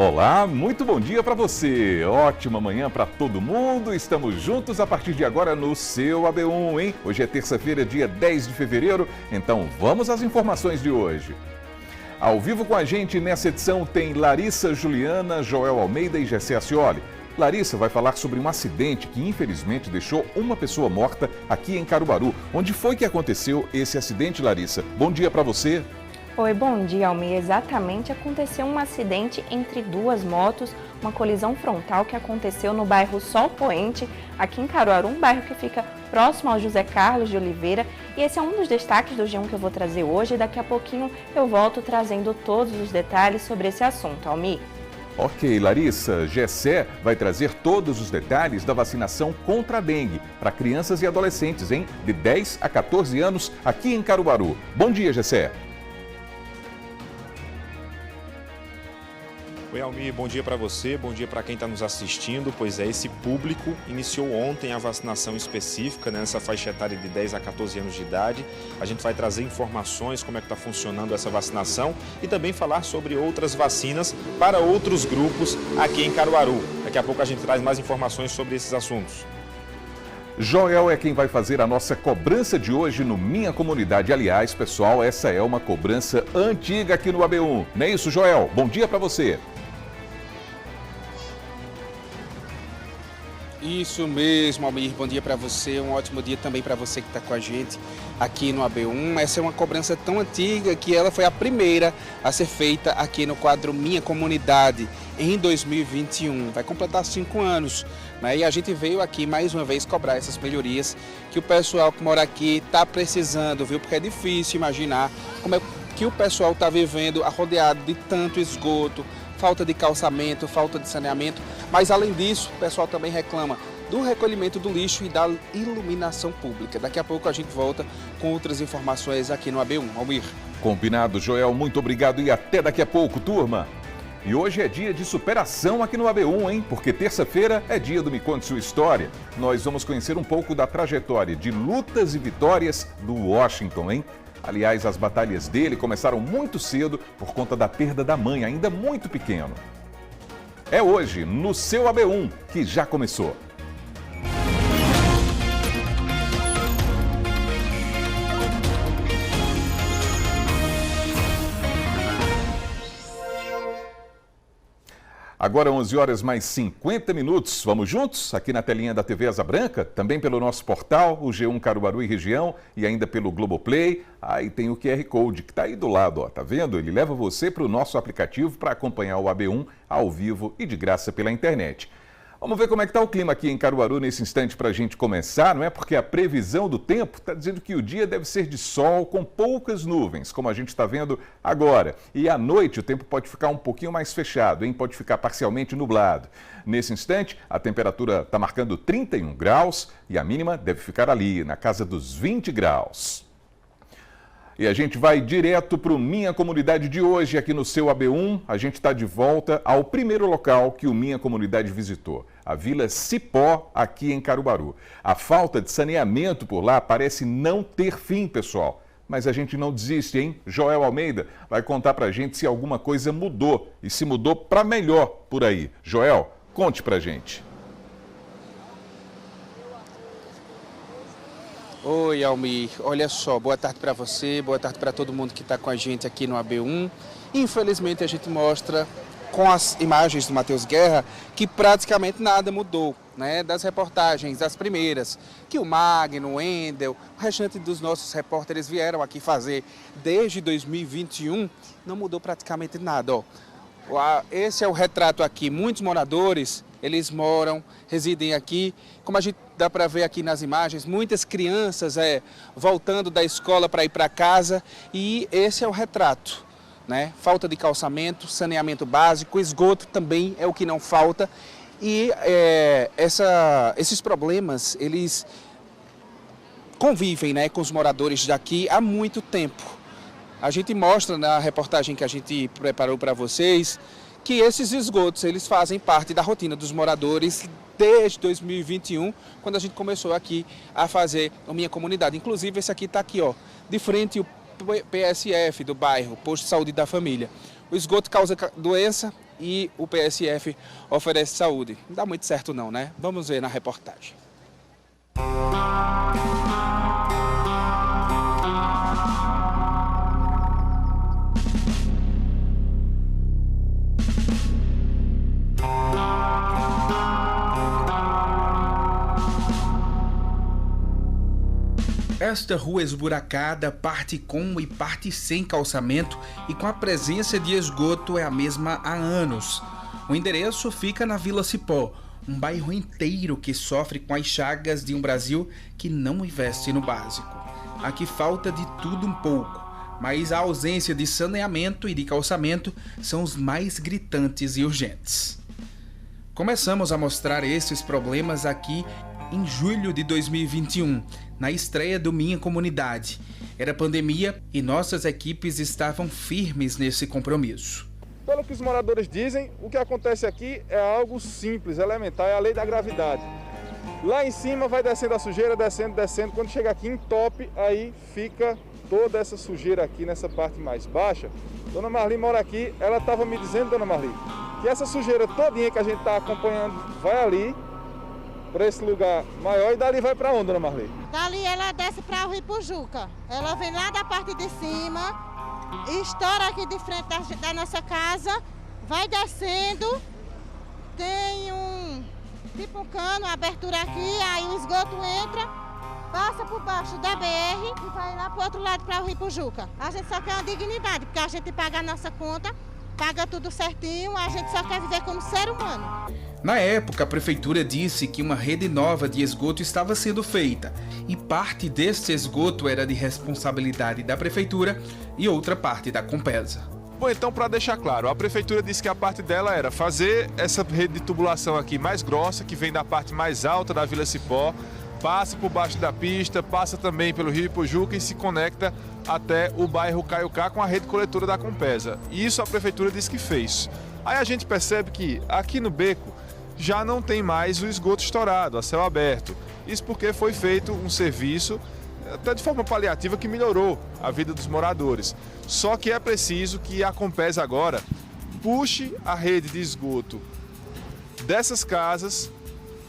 Olá, muito bom dia para você. Ótima manhã para todo mundo. Estamos juntos a partir de agora no seu AB1, hein? Hoje é terça-feira, dia 10 de fevereiro, então vamos às informações de hoje. Ao vivo com a gente nessa edição tem Larissa Juliana, Joel Almeida e Gessé Ascioli. Larissa vai falar sobre um acidente que infelizmente deixou uma pessoa morta aqui em Caruaru. Onde foi que aconteceu esse acidente, Larissa? Bom dia para você. Oi, bom dia, Almir. Exatamente, aconteceu um acidente entre duas motos, uma colisão frontal que aconteceu no bairro Sol Poente, aqui em Caruaru, um bairro que fica próximo ao José Carlos de Oliveira. E esse é um dos destaques do G1 que eu vou trazer hoje. Daqui a pouquinho eu volto trazendo todos os detalhes sobre esse assunto, Almir. Ok, Larissa, Gessé vai trazer todos os detalhes da vacinação contra a dengue para crianças e adolescentes, hein? De 10 a 14 anos aqui em Caruaru. Bom dia, Gessé. Oi, Almir, bom dia para você, bom dia para quem está nos assistindo. Pois é, esse público iniciou ontem a vacinação específica, né, nessa faixa etária de 10 a 14 anos de idade. A gente vai trazer informações como é que está funcionando essa vacinação e também falar sobre outras vacinas para outros grupos aqui em Caruaru. Daqui a pouco a gente traz mais informações sobre esses assuntos. Joel é quem vai fazer a nossa cobrança de hoje no Minha Comunidade. Aliás, pessoal, essa é uma cobrança antiga aqui no AB1. Não é isso, Joel? Bom dia para você. Isso mesmo, Almir. Bom dia para você, um ótimo dia também para você que está com a gente aqui no AB1. Essa é uma cobrança tão antiga que ela foi a primeira a ser feita aqui no quadro Minha Comunidade em 2021. Vai completar 5 anos, né? E a gente veio aqui mais uma vez cobrar essas melhorias que o pessoal que mora aqui está precisando, viu? Porque é difícil imaginar como é que o pessoal está vivendo rodeado de tanto esgoto, falta de calçamento, falta de saneamento, mas além disso, o pessoal também reclama do recolhimento do lixo e da iluminação pública. Daqui a pouco a gente volta com outras informações aqui no AB1. Almir. Combinado, Joel, muito obrigado e até daqui a pouco, turma. E hoje é dia de superação aqui no AB1, hein? Porque terça-feira é dia do Me Conte Sua História. Nós vamos conhecer um pouco da trajetória de lutas e vitórias do Washington, hein? Aliás, as batalhas dele começaram muito cedo por conta da perda da mãe, ainda muito pequeno. É hoje, no seu AB1, que já começou. Agora 11 horas mais 50 minutos. Vamos juntos aqui na telinha da TV Asa Branca, também pelo nosso portal, o G1 Caruaru e Região e ainda pelo Globoplay. Aí tem o QR Code que está aí do lado, ó, tá vendo? Ele leva você para o nosso aplicativo para acompanhar o AB1 ao vivo e de graça pela internet. Vamos ver como é que está o clima aqui em Caruaru nesse instante para a gente começar, não é? Porque a previsão do tempo está dizendo que o dia deve ser de sol com poucas nuvens, como a gente está vendo agora. E à noite o tempo pode ficar um pouquinho mais fechado, hein? Pode ficar parcialmente nublado. Nesse instante, a temperatura está marcando 31 graus e a mínima deve ficar ali, na casa dos 20 graus. E a gente vai direto para o Minha Comunidade de hoje, aqui no seu AB1. A gente está de volta ao primeiro local que o Minha Comunidade visitou, a Vila Cipó, aqui em Caruaru. A falta de saneamento por lá parece não ter fim, pessoal. Mas a gente não desiste, hein? Joel Almeida vai contar para a gente se alguma coisa mudou e se mudou para melhor por aí. Joel, conte para a gente. Oi, Almir. Olha só, boa tarde para você, boa tarde para todo mundo que está com a gente aqui no AB1. Infelizmente, a gente mostra com as imagens do Matheus Guerra que praticamente nada mudou, né? Das reportagens, as primeiras, que o Magno, o Wendel, o restante dos nossos repórteres vieram aqui fazer desde 2021, não mudou praticamente nada, ó. Esse é o retrato aqui, muitos moradores, eles moram, residem aqui, como a gente dá para ver aqui nas imagens, muitas crianças voltando da escola para ir para casa e esse é o retrato, né? Falta de calçamento, saneamento básico, esgoto também é o que não falta e esses problemas, eles convivem, né, com os moradores daqui há muito tempo. A gente mostra na reportagem que a gente preparou para vocês que esses esgotos, eles fazem parte da rotina dos moradores desde 2021, quando a gente começou aqui a fazer a Minha Comunidade. Inclusive, esse aqui está aqui, ó, de frente ao PSF do bairro, Posto de Saúde da Família. O esgoto causa doença, e o PSF oferece saúde. Não dá muito certo não, né? Vamos ver na reportagem. Esta rua esburacada, parte com e parte sem calçamento e com a presença de esgoto é a mesma há anos. O endereço fica na Vila Cipó, um bairro inteiro que sofre com as chagas de um Brasil que não investe no básico. Aqui falta de tudo um pouco, mas a ausência de saneamento e de calçamento são os mais gritantes e urgentes. Começamos a mostrar esses problemas aqui em julho de 2021, na estreia do Minha Comunidade. Era pandemia e nossas equipes estavam firmes nesse compromisso. Pelo que os moradores dizem, o que acontece aqui é algo simples, elementar, é a lei da gravidade. Lá em cima vai descendo a sujeira, descendo. Quando chega aqui, entope, aí fica toda essa sujeira aqui nessa parte mais baixa. Dona Marli mora aqui, ela estava me dizendo, Dona Marli, que essa sujeira todinha que a gente está acompanhando vai ali, para esse lugar maior, e dali vai para onde, Dona Marli? Dali ela desce para o Ripujuca. Ela vem lá da parte de cima, estoura aqui de frente da nossa casa, vai descendo, tem tipo um cano, uma abertura aqui, aí o esgoto entra, passa por baixo da BR e vai lá para o outro lado, para o Ripujuca. A gente só quer uma dignidade, porque a gente paga a nossa conta, paga tudo certinho, a gente só quer viver como ser humano. Na época, a prefeitura disse que uma rede nova de esgoto estava sendo feita e parte deste esgoto era de responsabilidade da prefeitura e outra parte da Compesa. Bom, então, para deixar claro, a prefeitura disse que a parte dela era fazer essa rede de tubulação aqui mais grossa, que vem da parte mais alta da Vila Cipó, passa por baixo da pista, passa também pelo Rio Ipojuca e se conecta até o bairro Caiucá com a rede coletora da Compesa. Isso a prefeitura disse que fez. Aí a gente percebe que aqui no beco já não tem mais o esgoto estourado, a céu aberto. Isso porque foi feito um serviço, até de forma paliativa, que melhorou a vida dos moradores. Só que é preciso que a Compesa agora puxe a rede de esgoto dessas casas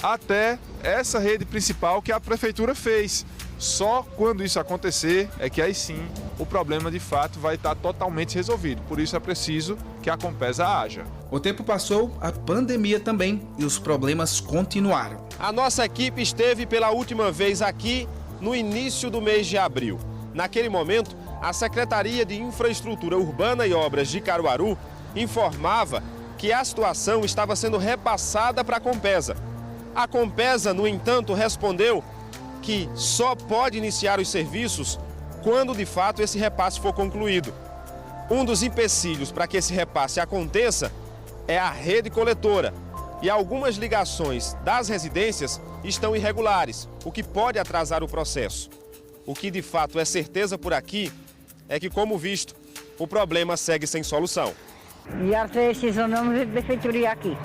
até essa rede principal que a prefeitura fez. Só quando isso acontecer é que aí sim o problema de fato vai estar totalmente resolvido. Por isso é preciso que a Compesa haja. O tempo passou, a pandemia também, e os problemas continuaram. A nossa equipe esteve pela última vez aqui no início do mês de abril. Naquele momento, a Secretaria de Infraestrutura Urbana e Obras de Caruaru informava que a situação estava sendo repassada para a Compesa. A Compesa, no entanto, respondeu que só pode iniciar os serviços quando de fato esse repasse for concluído. Um dos empecilhos para que esse repasse aconteça é a rede coletora, e algumas ligações das residências estão irregulares, o que pode atrasar o processo. O que de fato é certeza por aqui é que, como visto, o problema segue sem solução. E até esses anos não veio prefeitura aqui.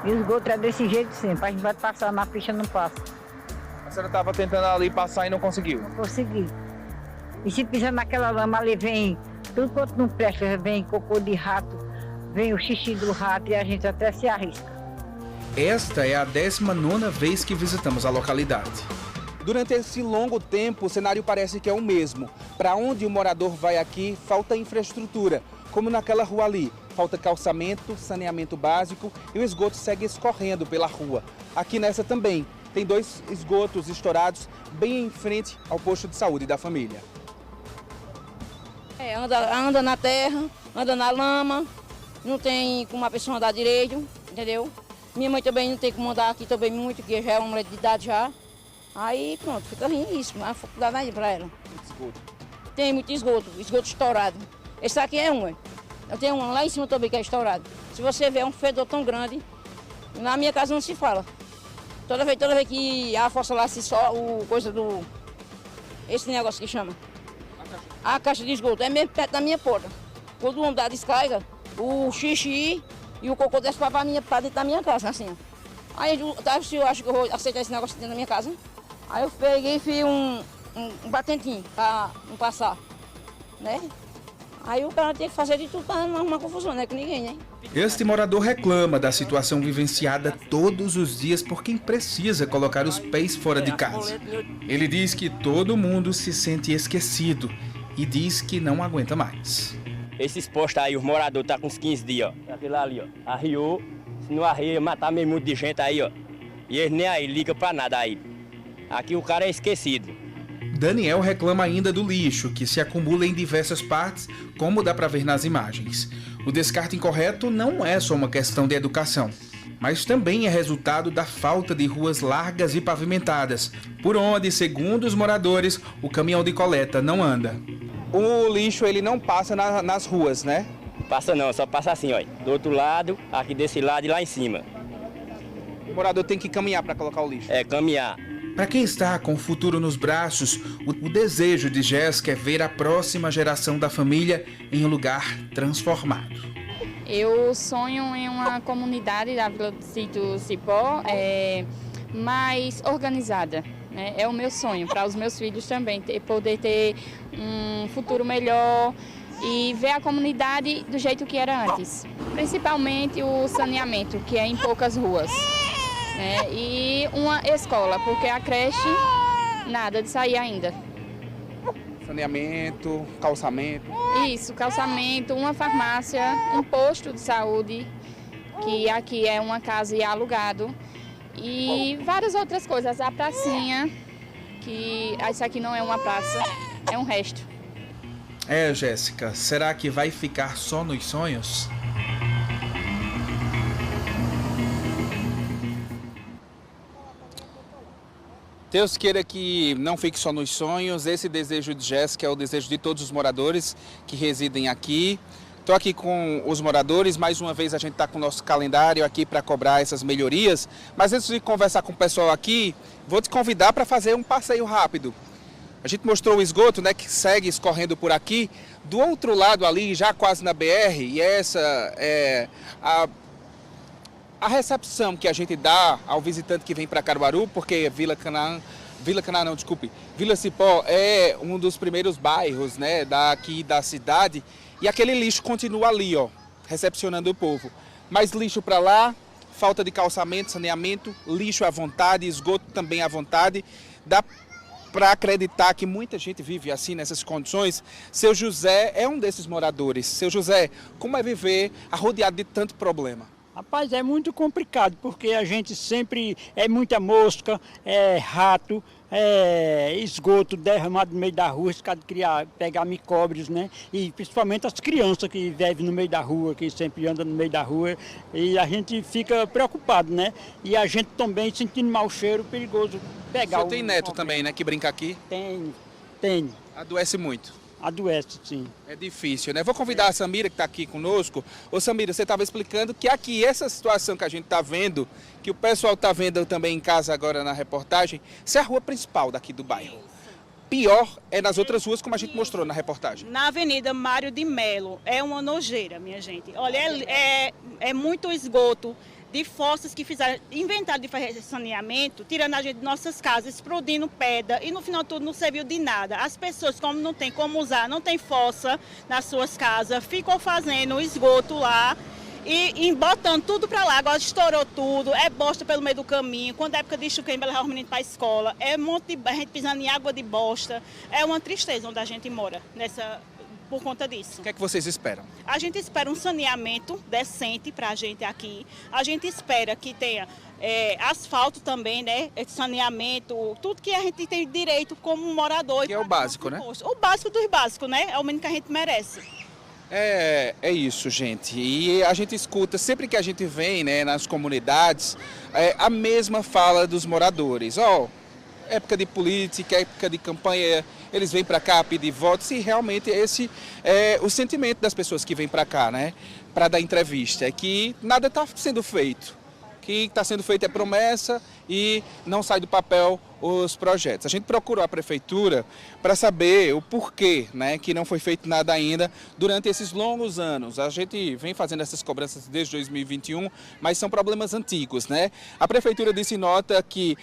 E o esgoto é desse jeito sempre, a gente vai passar na pista, não passa. A senhora estava tentando ali passar e não conseguiu? Não consegui. E se pisar naquela lama ali, vem tudo quanto não presta, vem cocô de rato, vem o xixi do rato e a gente até se arrisca. Esta é a 19ª vez que visitamos a localidade. Durante esse longo tempo, o cenário parece que é o mesmo. Para onde o morador vai aqui, falta infraestrutura, como naquela rua ali. Falta calçamento, saneamento básico e o esgoto segue escorrendo pela rua. Aqui nessa também. Tem 2 esgotos estourados bem em frente ao posto de saúde da família. Anda na terra, anda na lama, não tem como a pessoa andar direito, entendeu? Minha mãe também não tem como andar aqui também muito, porque já é uma mulher de idade já. Aí pronto, fica ruim isso, mas dá nada para ela. Esgoto. Tem muito esgoto estourado. Esse aqui é um, eu tenho um lá em cima também que é estourado. Se você vê, é um fedor tão grande, na minha casa não se fala. Toda vez que a força lá se só o coisa do... Esse negócio que chama. A caixa de esgoto é mesmo perto da minha porta. Quando o homem dá descarga, o xixi e o cocô desce para dentro da minha casa, assim. Aí eu acho que eu vou aceitar esse negócio dentro da minha casa. Aí eu peguei e fiz um batentinho para não passar, né? Aí o cara tem que fazer de tudo para não arrumar confusão, né? Com ninguém, né? Este morador reclama da situação vivenciada todos os dias por quem precisa colocar os pés fora de casa. Ele diz que todo mundo se sente esquecido e diz que não aguenta mais. Esses postos aí, os moradores estão com uns 15 dias, ó. Aquele ali, ó. Arriou, se não arria, matar meio muito de gente aí, ó. E eles nem aí, ligam pra nada aí. Aqui o cara é esquecido. Daniel reclama ainda do lixo, que se acumula em diversas partes, como dá para ver nas imagens. O descarte incorreto não é só uma questão de educação, mas também é resultado da falta de ruas largas e pavimentadas, por onde, segundo os moradores, o caminhão de coleta não anda. O lixo ele não passa nas ruas, né? Passa não, só passa assim, ó. Do outro lado, aqui desse lado e lá em cima. O morador tem que caminhar para colocar o lixo? É, caminhar. Para quem está com o futuro nos braços, o desejo de Jéssica é ver a próxima geração da família em um lugar transformado. Eu sonho em uma comunidade da Vila do Sítio Cipó mais organizada. Né? É o meu sonho, para os meus filhos também, poder ter um futuro melhor e ver a comunidade do jeito que era antes. Principalmente o saneamento, que é em poucas ruas. Né? E uma escola, porque a creche, nada de sair ainda. Saneamento, calçamento. Isso, calçamento, uma farmácia, um posto de saúde, que aqui é uma casa e é alugado, e várias outras coisas. A pracinha, que isso aqui não é uma praça, é um resto. Jéssica, será que vai ficar só nos sonhos? Deus queira que não fique só nos sonhos. Esse desejo de Jéssica é o desejo de todos os moradores que residem aqui. Estou aqui com os moradores, mais uma vez a gente está com o nosso calendário aqui para cobrar essas melhorias. Mas antes de conversar com o pessoal aqui, vou te convidar para fazer um passeio rápido. A gente mostrou o esgoto, né, que segue escorrendo por aqui. Do outro lado ali, já quase na BR, e essa é a recepção que a gente dá ao visitante que vem para Caruaru, porque Vila Cipó é um dos primeiros bairros, né, daqui da cidade, e aquele lixo continua ali, ó, recepcionando o povo. Mas lixo para lá, falta de calçamento, saneamento, lixo à vontade, esgoto também à vontade. Dá para acreditar que muita gente vive assim, nessas condições. Seu José é um desses moradores. Seu José, como é viver rodeado de tanto problema? Rapaz, é muito complicado, porque a gente sempre é muita mosca, rato, esgoto derramado no meio da rua, esse cara de pegar micróbios, né? E principalmente as crianças que vivem no meio da rua, que sempre andam no meio da rua, e a gente fica preocupado, né? E a gente também sentindo mau cheiro, perigoso pegar. Você tem neto também, né, que brinca aqui? Tem. Adoece muito? Adoece, sim. É difícil, né? Vou convidar a Samira, que está aqui conosco. Ô Samira, você estava explicando que aqui, essa situação que a gente está vendo, que o pessoal está vendo também em casa agora na reportagem, essa é a rua principal daqui do bairro. Pior é nas outras ruas, como a gente mostrou na reportagem. Na Avenida Mário de Melo, é uma nojeira, minha gente. Olha, é muito esgoto de fossas que inventaram de fazer saneamento, tirando a gente de nossas casas, explodindo pedra, e no final tudo não serviu de nada. As pessoas, como não tem como usar, não tem fossa nas suas casas, ficam fazendo esgoto lá e botando tudo para lá. Agora estourou tudo, é bosta pelo meio do caminho. Quando é época de chuva, vai levar os meninos para a escola, é um monte de gente pisando em água de bosta. É uma tristeza onde a gente mora, por conta disso. O que é que vocês esperam? A gente espera um saneamento decente para a gente aqui. A gente espera que tenha asfalto também, né? Saneamento, tudo que a gente tem direito como morador. Que é o básico, né? O básico dos básicos, né? É o mínimo que a gente merece. É isso, gente. E a gente escuta, sempre que a gente vem, né, nas comunidades, a mesma fala dos moradores. Época de política, época de campanha, eles vêm para cá pedir votos, e realmente esse é o sentimento das pessoas que vêm para cá, né, para dar entrevista, é que nada está sendo feito. O que está sendo feito é promessa e não sai do papel os projetos. A gente procurou a prefeitura para saber o porquê, né, que não foi feito nada ainda durante esses longos anos. A gente vem fazendo essas cobranças desde 2021, mas são problemas antigos, né? A prefeitura disse nota que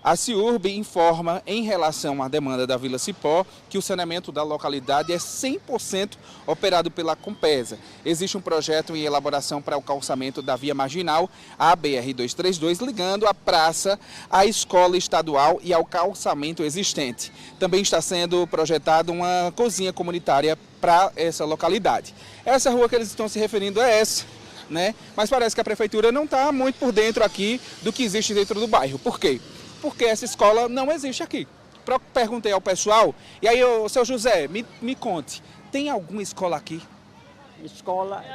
A CIURB informa, em relação à demanda da Vila Cipó, que o saneamento da localidade é 100% operado pela Compesa. Existe um projeto em elaboração para o calçamento da via marginal, a BR-232, ligando a praça à escola estadual e ao calçamento existente. Também está sendo projetada uma cozinha comunitária para essa localidade. Essa rua que eles estão se referindo é essa, né? Mas parece que a prefeitura não está muito por dentro aqui do que existe dentro do bairro. Por quê? Porque essa escola não existe aqui. Perguntei ao pessoal, e aí, seu José, me conte, tem alguma escola aqui? Escola...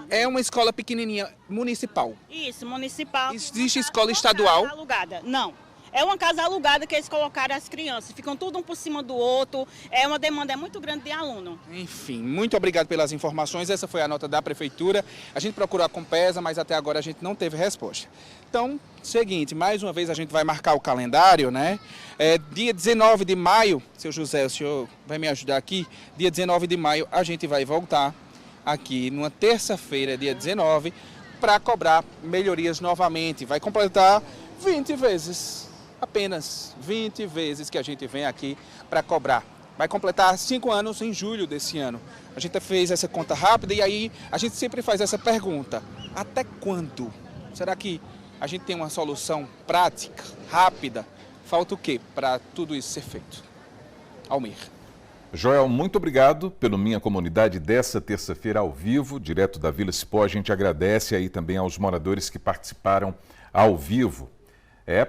É uma escola pequenininha, municipal. Isso, municipal. Existe escola estadual? Alugada. Não. É uma casa alugada que eles colocaram as crianças, ficam tudo um por cima do outro, é uma demanda muito grande de aluno. Enfim, muito obrigado pelas informações, essa foi a nota da prefeitura. A gente procurou a Compesa, mas até agora a gente não teve resposta. Então, seguinte, mais uma vez a gente vai marcar o calendário, né? Dia 19 de maio, seu José, o senhor vai me ajudar aqui, dia 19 de maio a gente vai voltar aqui numa terça-feira, dia 19, para cobrar melhorias novamente. Vai completar 20 vezes. Apenas 20 vezes que a gente vem aqui para cobrar. Vai completar 5 anos em julho desse ano. A gente fez essa conta rápida e aí a gente sempre faz essa pergunta. Até quando? Será que a gente tem uma solução prática, rápida? Falta o quê para tudo isso ser feito? Almir. Joel, muito obrigado pelo Minha Comunidade dessa terça-feira ao vivo, direto da Vila Cipó. A gente agradece aí também aos moradores que participaram ao vivo.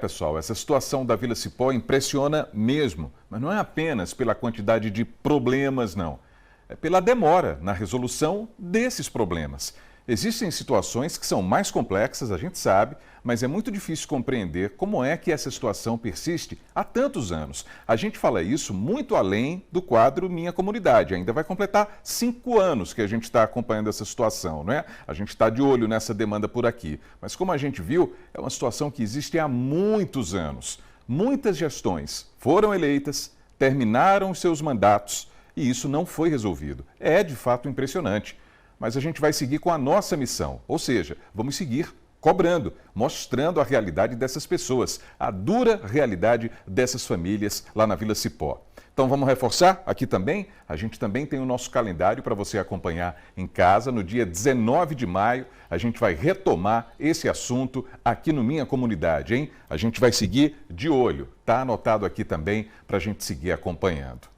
Pessoal, essa situação da Vila Cipó impressiona mesmo, mas não é apenas pela quantidade de problemas, não. É pela demora na resolução desses problemas. Existem situações que são mais complexas, a gente sabe, mas é muito difícil compreender como é que essa situação persiste há tantos anos. A gente fala isso muito além do quadro Minha Comunidade. Ainda vai completar 5 anos que a gente está acompanhando essa situação, não é? A gente está de olho nessa demanda por aqui. Mas como a gente viu, é uma situação que existe há muitos anos. Muitas gestões foram eleitas, terminaram os seus mandatos e isso não foi resolvido. É de fato impressionante. Mas a gente vai seguir com a nossa missão, ou seja, vamos seguir cobrando, mostrando a realidade dessas pessoas, a dura realidade dessas famílias lá na Vila Cipó. Então vamos reforçar aqui também? A gente também tem o nosso calendário para você acompanhar em casa. No dia 19 de maio, a gente vai retomar esse assunto aqui no Minha Comunidade, hein? A gente vai seguir de olho, tá anotado aqui também para a gente seguir acompanhando.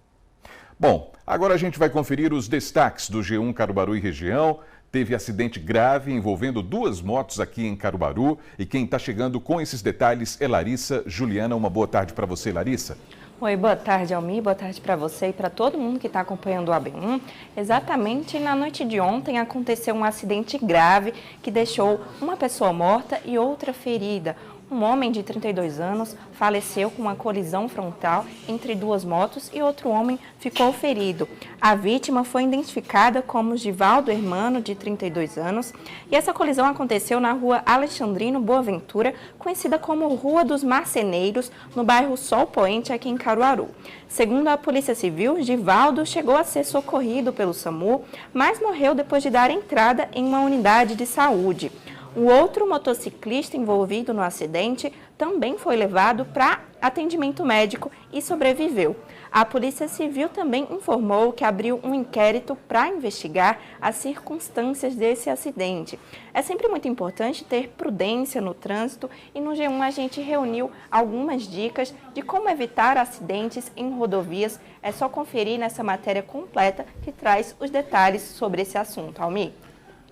Bom, agora a gente vai conferir os destaques do G1 Caruaru e região. Teve acidente grave envolvendo 2 motos aqui em Caruaru e quem está chegando com esses detalhes é Larissa Juliana. Uma boa tarde para você, Larissa. Oi, boa tarde, Almir. Boa tarde para você e para todo mundo que está acompanhando o AB1. Exatamente na noite de ontem aconteceu um acidente grave que deixou uma pessoa morta e outra ferida. Um homem de 32 anos faleceu com uma colisão frontal entre 2 motos e outro homem ficou ferido. A vítima foi identificada como Givaldo Hermano, de 32 anos, e essa colisão aconteceu na rua Alexandrino Boaventura, conhecida como Rua dos Marceneiros, no bairro Sol Poente, aqui em Caruaru. Segundo a Polícia Civil, Givaldo chegou a ser socorrido pelo SAMU, mas morreu depois de dar entrada em uma unidade de saúde. O outro motociclista envolvido no acidente também foi levado para atendimento médico e sobreviveu. A Polícia Civil também informou que abriu um inquérito para investigar as circunstâncias desse acidente. É sempre muito importante ter prudência no trânsito e no G1 a gente reuniu algumas dicas de como evitar acidentes em rodovias. É só conferir nessa matéria completa que traz os detalhes sobre esse assunto. Almir.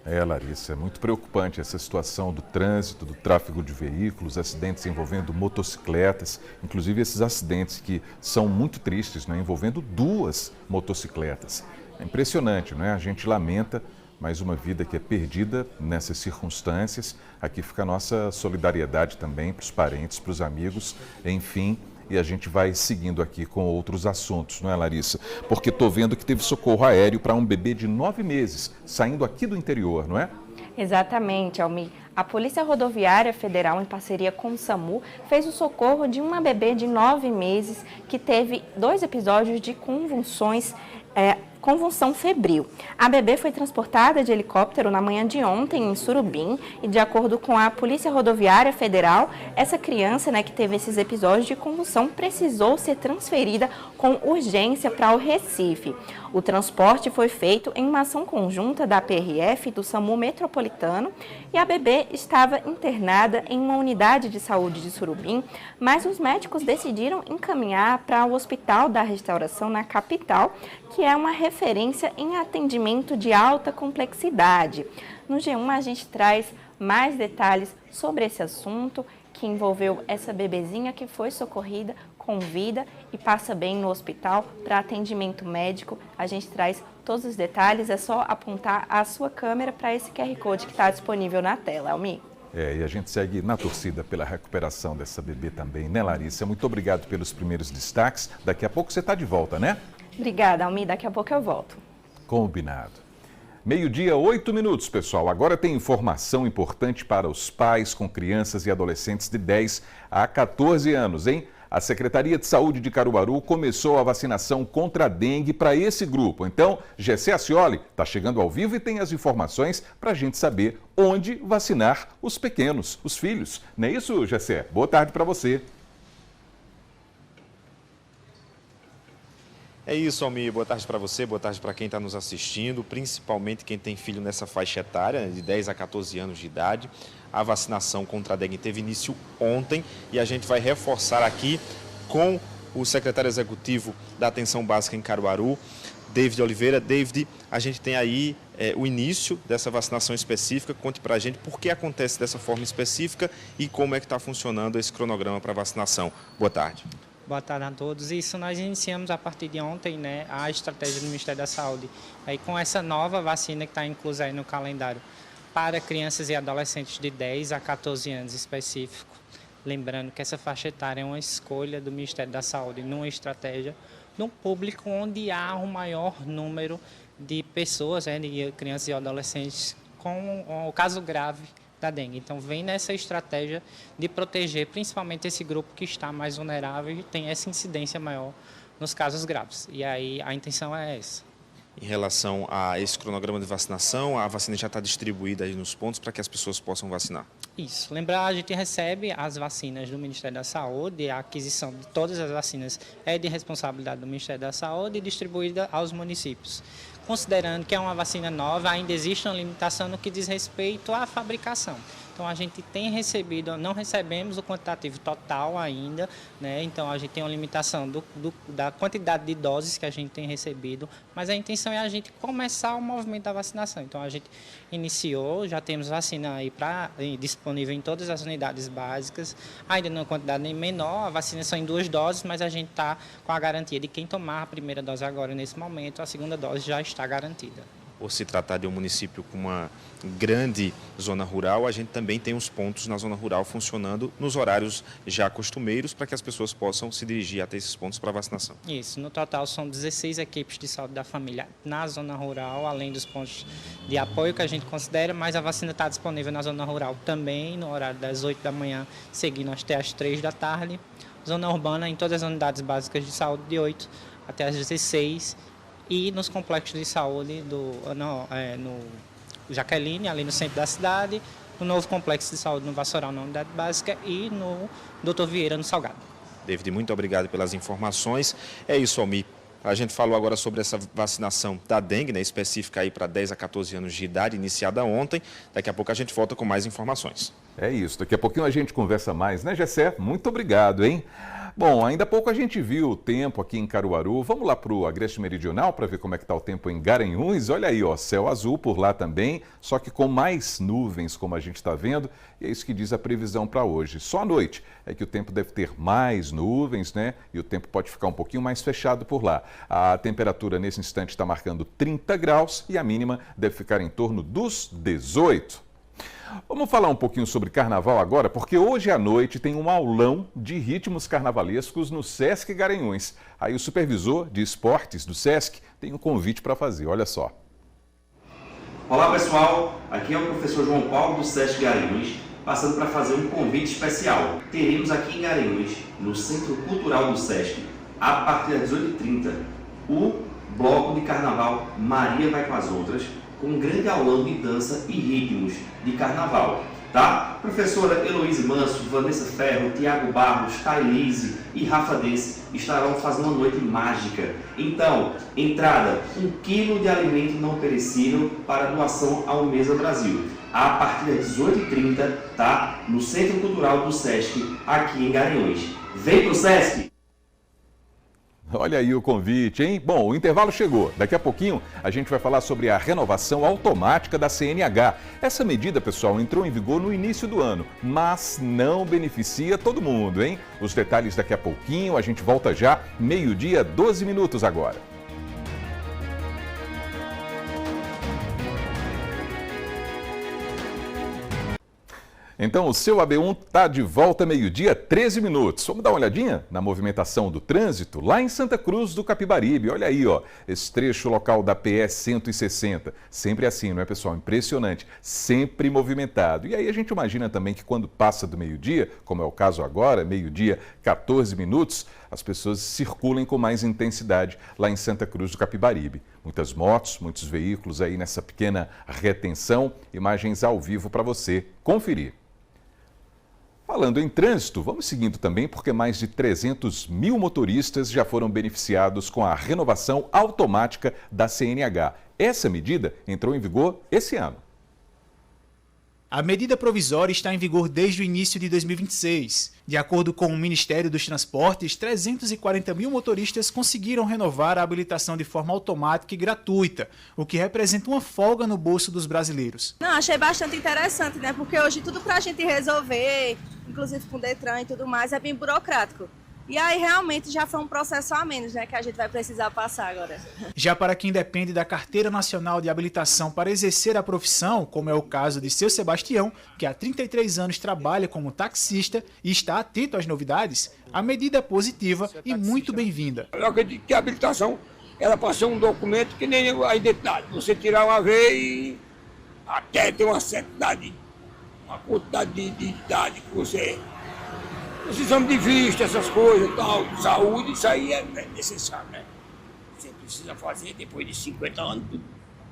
Larissa, é muito preocupante essa situação do trânsito, do tráfego de veículos, acidentes envolvendo motocicletas, inclusive esses acidentes que são muito tristes, né, envolvendo 2 motocicletas. É impressionante, não é? A gente lamenta mais uma vida que é perdida nessas circunstâncias. Aqui fica a nossa solidariedade também para os parentes, para os amigos, enfim. E a gente vai seguindo aqui com outros assuntos, não é, Larissa? Porque estou vendo que teve socorro aéreo para um bebê de 9 meses, saindo aqui do interior, não é? Exatamente, Almir. A Polícia Rodoviária Federal, em parceria com o SAMU, fez o socorro de uma bebê de 9 meses que teve 2 episódios de convulsões convulsão febril. A bebê foi transportada de helicóptero na manhã de ontem em Surubim e, de acordo com a Polícia Rodoviária Federal, essa criança, que teve esses episódios de convulsão precisou ser transferida com urgência para o Recife. O transporte foi feito em uma ação conjunta da PRF e do SAMU Metropolitano e a bebê estava internada em uma unidade de saúde de Surubim, mas os médicos decidiram encaminhar para o Hospital da Restauração na capital, que é uma referência em atendimento de alta complexidade. No G1 a gente traz mais detalhes sobre esse assunto que envolveu essa bebezinha que foi socorrida com vida e passa bem no hospital para atendimento médico. A gente traz todos os detalhes, é só apontar a sua câmera para esse QR Code que está disponível na tela, Almir. E a gente segue na torcida pela recuperação dessa bebê também, né, Larissa? Muito obrigado pelos primeiros destaques. Daqui a pouco você está de volta, né? Obrigada, Almir. Daqui a pouco eu volto. Combinado. 12:08, pessoal. Agora tem informação importante para os pais com crianças e adolescentes de 10 a 14 anos, hein? A Secretaria de Saúde de Caruaru começou a vacinação contra a dengue para esse grupo. Então, Gessé Ascioli está chegando ao vivo e tem as informações para a gente saber onde vacinar os pequenos, os filhos. Não é isso, Gessé? Boa tarde para você. É isso, Almir. Boa tarde para você, boa tarde para quem está nos assistindo, principalmente quem tem filho nessa faixa etária, de 10 a 14 anos de idade. A vacinação contra a dengue teve início ontem e a gente vai reforçar aqui com o secretário executivo da Atenção Básica em Caruaru, David Oliveira. David, a gente tem aí o início dessa vacinação específica. Conte para a gente por que acontece dessa forma específica e como é que está funcionando esse cronograma para vacinação. Boa tarde. Boa tarde a todos. Isso nós iniciamos a partir de ontem, a estratégia do Ministério da Saúde. Aí com essa nova vacina que está inclusa aí no calendário para crianças e adolescentes de 10 a 14 anos específico. Lembrando que essa faixa etária é uma escolha do Ministério da Saúde numa estratégia num público onde há um maior número de pessoas, de crianças e adolescentes com o caso grave da dengue. Então, vem nessa estratégia de proteger principalmente esse grupo que está mais vulnerável e tem essa incidência maior nos casos graves. E aí a intenção é essa. Em relação a esse cronograma de vacinação, a vacina já está distribuída aí nos pontos para que as pessoas possam vacinar? Isso. Lembrar, a gente recebe as vacinas do Ministério da Saúde, a aquisição de todas as vacinas é de responsabilidade do Ministério da Saúde e distribuída aos municípios. Considerando que é uma vacina nova, ainda existe uma limitação no que diz respeito à fabricação. Então, a gente tem recebido, não recebemos o quantitativo total ainda, Então, a gente tem uma limitação da quantidade de doses que a gente tem recebido, mas a intenção é a gente começar o movimento da vacinação. Então, a gente iniciou, já temos vacina aí disponível em todas as unidades básicas, ainda numa quantidade menor, a vacina são em 2 doses, mas a gente está com a garantia de quem tomar a primeira dose agora, nesse momento, a segunda dose já está garantida. Por se tratar de um município com uma grande zona rural, a gente também tem os pontos na zona rural funcionando nos horários já costumeiros para que as pessoas possam se dirigir até esses pontos para vacinação. Isso, no total são 16 equipes de saúde da família na zona rural, além dos pontos de apoio que a gente considera, mas a vacina está disponível na zona rural também, no horário das 8 da manhã, seguindo até as 3 da tarde. Zona urbana em todas as unidades básicas de saúde de 8 até as 16 e nos complexos de saúde no Jaqueline, ali no centro da cidade, no novo complexo de saúde no Vassoural, na unidade básica, e no Dr. Vieira, no Salgado. David, muito obrigado pelas informações. É isso, Almir. A gente falou agora sobre essa vacinação da dengue, específica aí para 10 a 14 anos de idade, iniciada ontem. Daqui a pouco a gente volta com mais informações. É isso, daqui a pouquinho a gente conversa mais, né, Gessé? Muito obrigado, hein? Bom, ainda há pouco a gente viu o tempo aqui em Caruaru. Vamos lá para o Agreste Meridional para ver como é que está o tempo em Garanhuns. Olha aí, céu azul por lá também, só que com mais nuvens, como a gente está vendo. E é isso que diz a previsão para hoje. Só à noite é que o tempo deve ter mais nuvens, E o tempo pode ficar um pouquinho mais fechado por lá. A temperatura nesse instante está marcando 30 graus e a mínima deve ficar em torno dos 18. Vamos falar um pouquinho sobre carnaval agora, porque hoje à noite tem um aulão de ritmos carnavalescos no Sesc Garanhuns. Aí o supervisor de esportes do Sesc tem um convite para fazer, olha só. Olá pessoal, aqui é o professor João Paulo do Sesc Garanhuns, passando para fazer um convite especial. Teremos aqui em Garanhuns, no Centro Cultural do Sesc, a partir das 18h30, o Bloco de Carnaval Maria Vai com as Outras, com um grande aulão de dança e ritmos de carnaval. Tá? Professora Heloíse Manso, Vanessa Ferro, Tiago Barros, Thailise e Rafa Desse estarão fazendo uma noite mágica. Então, entrada, 1 quilo de alimento não perecível para doação ao Mesa Brasil. A partir das 18h30, tá? No Centro Cultural do Sesc, aqui em Garanhuns. Vem pro Sesc! Olha aí o convite, hein? Bom, o intervalo chegou. Daqui a pouquinho a gente vai falar sobre a renovação automática da CNH. Essa medida, pessoal, entrou em vigor no início do ano, mas não beneficia todo mundo, hein? Os detalhes daqui a pouquinho, a gente volta já, 12h, 12 minutos agora. Então, o seu AB1 está de volta 12h, 13 minutos. Vamos dar uma olhadinha na movimentação do trânsito lá em Santa Cruz do Capibaribe. Olha aí, ó, esse trecho local da PS 160. Sempre assim, não é, pessoal? Impressionante. Sempre movimentado. E aí a gente imagina também que quando passa do meio-dia, como é o caso agora, 12h, 14 minutos, as pessoas circulem com mais intensidade lá em Santa Cruz do Capibaribe. Muitas motos, muitos veículos aí nessa pequena retenção. Imagens ao vivo para você conferir. Falando em trânsito, vamos seguindo também porque mais de 300 mil motoristas já foram beneficiados com a renovação automática da CNH. Essa medida entrou em vigor esse ano. A medida provisória está em vigor desde o início de 2026. De acordo com o Ministério dos Transportes, 340 mil motoristas conseguiram renovar a habilitação de forma automática e gratuita, o que representa uma folga no bolso dos brasileiros. Não, achei bastante interessante, né? Porque hoje tudo para a gente resolver, inclusive com o Detran e tudo mais, é bem burocrático. E aí realmente já foi um processo a menos, né, que a gente vai precisar passar agora. Já para quem depende da Carteira Nacional de Habilitação para exercer a profissão, como é o caso de seu Sebastião, que há 33 anos trabalha como taxista e está atento às novidades, a medida é positiva e muito bem-vinda. Eu acredito que a habilitação, ela passou um documento que nem a identidade. Você tirar uma vez e até ter uma certa idade, uma quantidade de idade que você... Os exames de vista, essas coisas e tal, saúde, isso aí é necessário, né? Você precisa fazer depois de 50 anos, tudo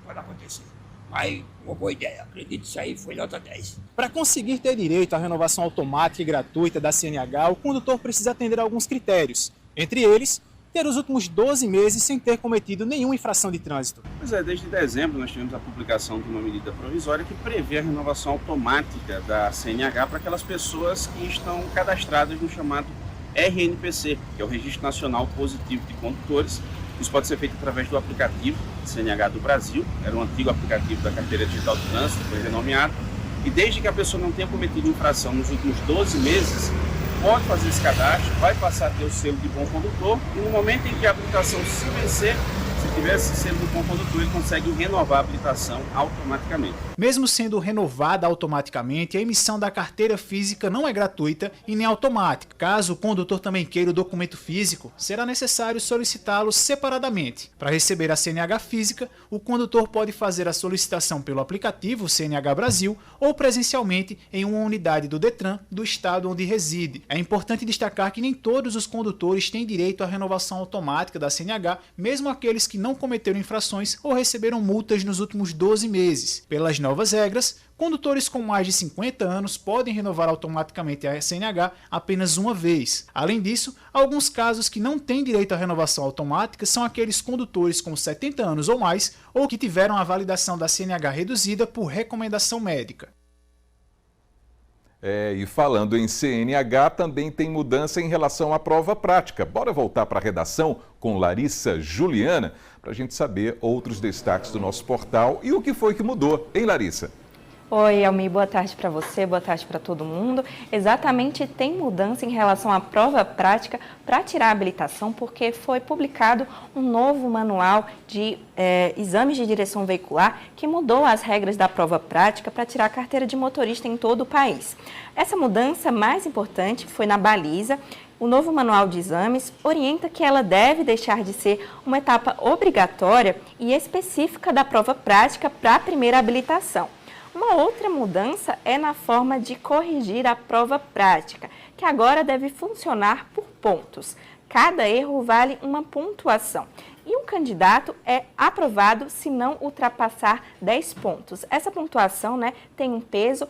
pode acontecer. Aí, uma boa ideia, acredito que isso aí foi nota 10. Para conseguir ter direito à renovação automática e gratuita da CNH, o condutor precisa atender a alguns critérios. Entre eles, ter os últimos 12 meses sem ter cometido nenhuma infração de trânsito. Pois é, desde dezembro nós tivemos a publicação de uma medida provisória que prevê a renovação automática da CNH para aquelas pessoas que estão cadastradas no chamado RNPC, que é o Registro Nacional Positivo de Condutores. Isso pode ser feito através do aplicativo CNH do Brasil, era um antigo aplicativo da Carteira Digital de Trânsito, foi renomeado, e desde que a pessoa não tenha cometido infração nos últimos 12 meses, pode fazer esse cadastro, vai passar a ter o selo de bom condutor e no momento em que a habilitação se vencer, se tiver esse selo de bom condutor, ele consegue renovar a habilitação automaticamente. Mesmo sendo renovada automaticamente, a emissão da carteira física não é gratuita e nem automática. Caso o condutor também queira o documento físico, será necessário solicitá-lo separadamente. Para receber a CNH física, o condutor pode fazer a solicitação pelo aplicativo CNH Brasil ou presencialmente em uma unidade do Detran do estado onde reside. É importante destacar que nem todos os condutores têm direito à renovação automática da CNH, mesmo aqueles que não cometeram infrações ou receberam multas nos últimos 12 meses. Pelas novas regras, condutores com mais de 50 anos podem renovar automaticamente a CNH apenas uma vez. Além disso, alguns casos que não têm direito à renovação automática são aqueles condutores com 70 anos ou mais ou que tiveram a validação da CNH reduzida por recomendação médica. E falando em CNH, também tem mudança em relação à prova prática. Bora voltar para a redação com Larissa Juliana para a gente saber outros destaques do nosso portal e o que foi que mudou, hein, Larissa? Oi, Almi, boa tarde para você, boa tarde para todo mundo. Exatamente, tem mudança em relação à prova prática para tirar a habilitação, porque foi publicado um novo manual de exames de direção veicular que mudou as regras da prova prática para tirar a carteira de motorista em todo o país. Essa mudança mais importante foi na baliza. O novo manual de exames orienta que ela deve deixar de ser uma etapa obrigatória e específica da prova prática para a primeira habilitação. Uma outra mudança é na forma de corrigir a prova prática, que agora deve funcionar por pontos. Cada erro vale uma pontuação. e um candidato é aprovado se não ultrapassar 10 pontos. Essa pontuação, né, tem um peso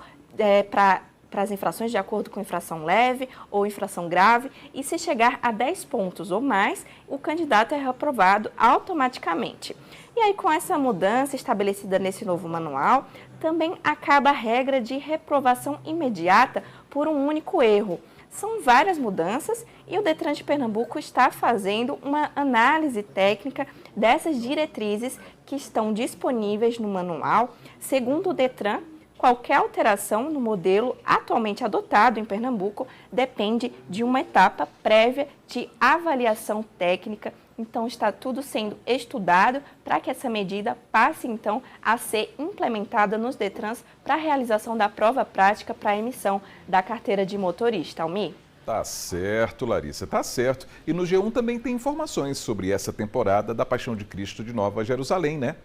para as infrações de acordo com infração leve ou infração grave, e se chegar a 10 pontos ou mais, o candidato é reprovado automaticamente. E aí, com essa mudança estabelecida nesse novo manual, também acaba a regra de reprovação imediata por um único erro. São várias mudanças e o Detran de Pernambuco está fazendo uma análise técnica dessas diretrizes que estão disponíveis no manual. Segundo o Detran, qualquer alteração no modelo atualmente adotado em Pernambuco depende de uma etapa prévia de avaliação técnica. Então, está tudo sendo estudado para que essa medida passe, então, a ser implementada nos Detrans para a realização da prova prática para a emissão da carteira de motorista. Almir? Tá certo, Larissa, tá certo. E no G1 também tem informações sobre essa temporada da Paixão de Cristo de Nova Jerusalém, né?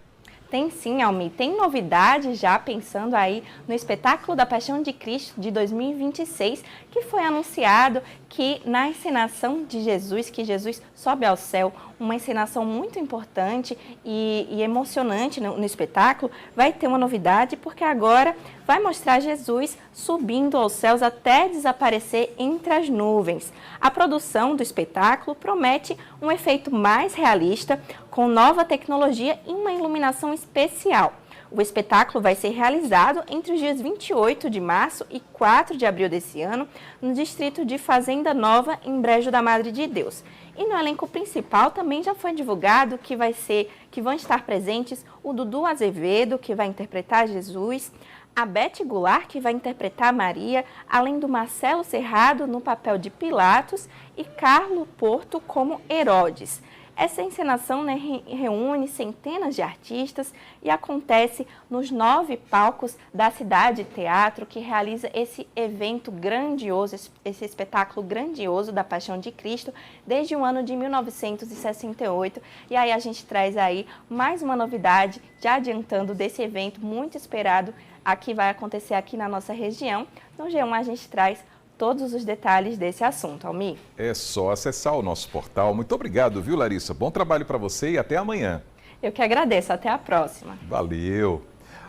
Tem sim, Almir. Tem novidade já pensando aí no espetáculo da Paixão de Cristo de 2026, que foi anunciado que na encenação de Jesus, que Jesus sobe ao céu, uma encenação muito importante e emocionante no espetáculo, vai ter uma novidade, porque agora vai mostrar Jesus subindo aos céus até desaparecer entre as nuvens. A produção do espetáculo promete um efeito mais realista, com nova tecnologia e uma iluminação especial. O espetáculo vai ser realizado entre os dias 28 de março e 4 de abril desse ano, no distrito de Fazenda Nova, em Brejo da Madre de Deus. E no elenco principal também já foi divulgado que vão estar presentes o Dudu Azevedo, que vai interpretar Jesus, a Beth Goulart, que vai interpretar Maria, além do Marcelo Serrado no papel de Pilatos e Carlo Porto como Herodes. Essa encenação, né, reúne centenas de artistas e acontece nos 9 palcos da Cidade Teatro, que realiza esse evento grandioso, esse espetáculo grandioso da Paixão de Cristo desde o ano de 1968. E aí a gente traz aí mais uma novidade, já adiantando desse evento muito esperado, que vai acontecer aqui na nossa região. No G1 a gente traz todos os detalhes desse assunto, Almir. É só acessar o nosso portal. Muito obrigado, viu, Larissa? Bom trabalho para você e até amanhã. Eu que agradeço. Até a próxima. Valeu.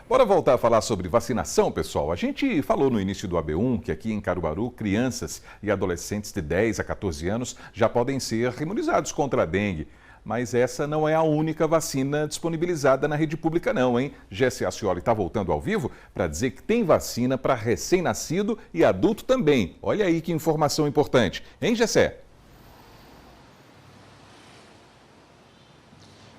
Bora voltar a falar sobre vacinação, pessoal. A gente falou no início do AB1 que aqui em Caruaru, crianças e adolescentes de 10 a 14 anos já podem ser imunizados contra a dengue. Mas essa não é a única vacina disponibilizada na rede pública não, hein? Gessi Ascioli está voltando ao vivo para dizer que tem vacina para recém-nascido e adulto também. Olha aí que informação importante. Hein, Gessé?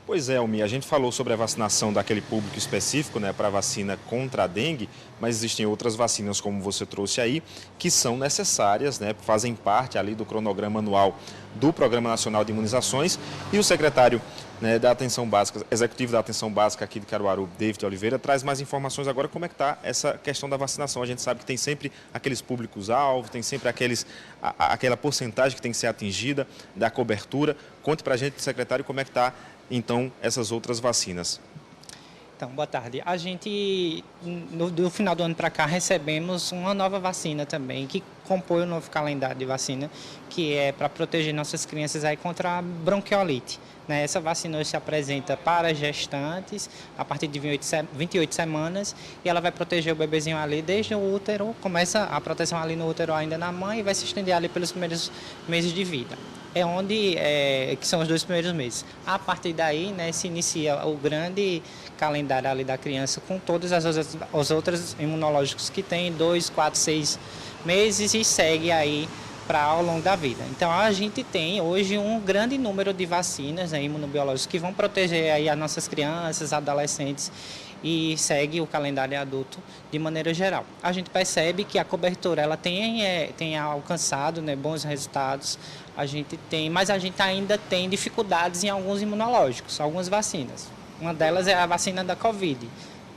Pois é, Almir, a gente falou sobre a vacinação daquele público específico, né, para a vacina contra a dengue, mas existem outras vacinas, como você trouxe aí, que são necessárias, né, fazem parte ali do cronograma anual do Programa Nacional de Imunizações, e o secretário, né, da Atenção Básica, executivo da Atenção Básica aqui de Caruaru, David Oliveira, traz mais informações agora como é que está essa questão da vacinação. A gente sabe que tem sempre aqueles públicos-alvo, tem sempre aquela porcentagem que tem que ser atingida da cobertura. Conte para a gente, secretário, como é que está então essas outras vacinas. Então, boa tarde. A gente, do final do ano para cá, recebemos uma nova vacina também, que compõe o novo calendário de vacina, que é para proteger nossas crianças aí contra a bronquiolite. Essa vacina hoje se apresenta para gestantes a partir de 28 semanas e ela vai proteger o bebezinho ali desde o útero, começa a proteção ali no útero ainda na mãe e vai se estender ali pelos primeiros meses de vida. Que são os 2 primeiros meses. A partir daí, né, se inicia o grande calendário ali da criança com todas os outros imunológicos que tem 2, 4, 6 meses e segue aí para ao longo da vida. Então a gente tem hoje um grande número de vacinas, né, imunobiológicas que vão proteger aí as nossas crianças, adolescentes e segue o calendário adulto de maneira geral. A gente percebe que a cobertura ela tem alcançado, né, bons resultados, mas a gente ainda tem dificuldades em alguns imunológicos, algumas vacinas. Uma delas é a vacina da Covid.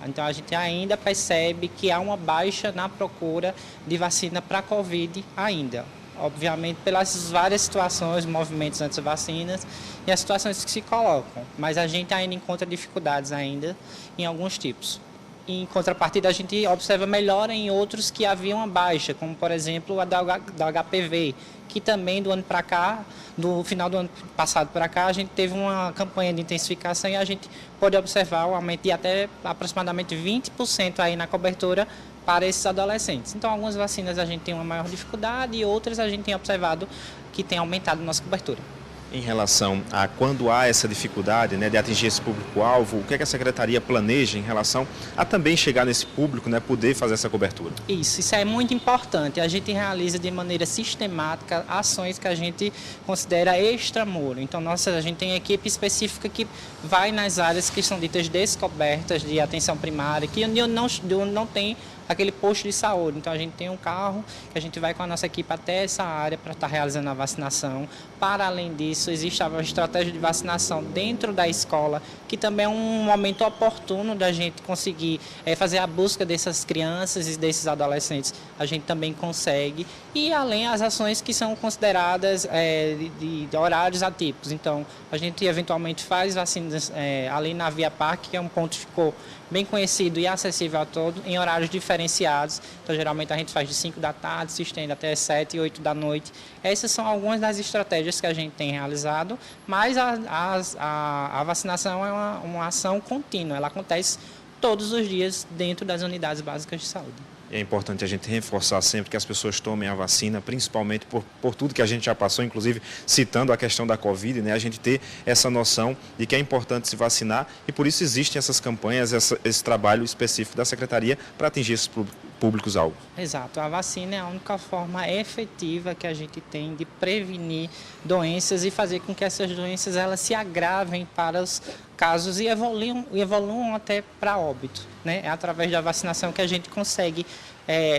Então a gente ainda percebe que há uma baixa na procura de vacina para a Covid ainda. Obviamente pelas várias situações, movimentos antes das vacinas e as situações que se colocam. Mas a gente ainda encontra dificuldades ainda em alguns tipos. Em contrapartida, a gente observa melhora em outros que haviam uma baixa, como, por exemplo, a da HPV, que também do ano para cá, do final do ano passado para cá, a gente teve uma campanha de intensificação e a gente pode observar um aumento de até aproximadamente 20% aí na cobertura para esses adolescentes. Então, algumas vacinas a gente tem uma maior dificuldade e outras a gente tem observado que tem aumentado a nossa cobertura. Em relação a quando há essa dificuldade, né, de atingir esse público-alvo, o que é que a Secretaria planeja em relação a também chegar nesse público, né, poder fazer essa cobertura? Isso é muito importante. A gente realiza de maneira sistemática ações que a gente considera extramuro. Então, a gente tem equipe específica que vai nas áreas que são ditas descobertas de atenção primária, que não tem aquele posto de saúde. Então, a gente tem um carro que a gente vai com a nossa equipe até essa área para estar realizando a vacinação. Para além disso, existe a estratégia de vacinação dentro da escola, que também é um momento oportuno da gente conseguir fazer a busca dessas crianças e desses adolescentes. A gente também consegue. E além as ações que são consideradas de horários atípicos. Então, a gente eventualmente faz vacinas ali na Via Parque, que é um ponto que ficou bem conhecido e acessível a todos, em horários diferenciados. Então, geralmente a gente faz de 5 da tarde, se estende até 7 e 8 da noite. Essas são algumas das estratégias que a gente tem realizado, mas a vacinação é uma ação contínua, ela acontece todos os dias dentro das unidades básicas de saúde. É importante a gente reforçar sempre que as pessoas tomem a vacina, principalmente por tudo que a gente já passou, inclusive citando a questão da Covid, né? A gente ter essa noção de que é importante se vacinar e por isso existem essas campanhas, esse trabalho específico da Secretaria para atingir esses públicos-alvo. Exato, a vacina é a única forma efetiva que a gente tem de prevenir doenças e fazer com que essas doenças elas se agravem para os casos e evoluam até para óbito, né? É através da vacinação que a gente consegue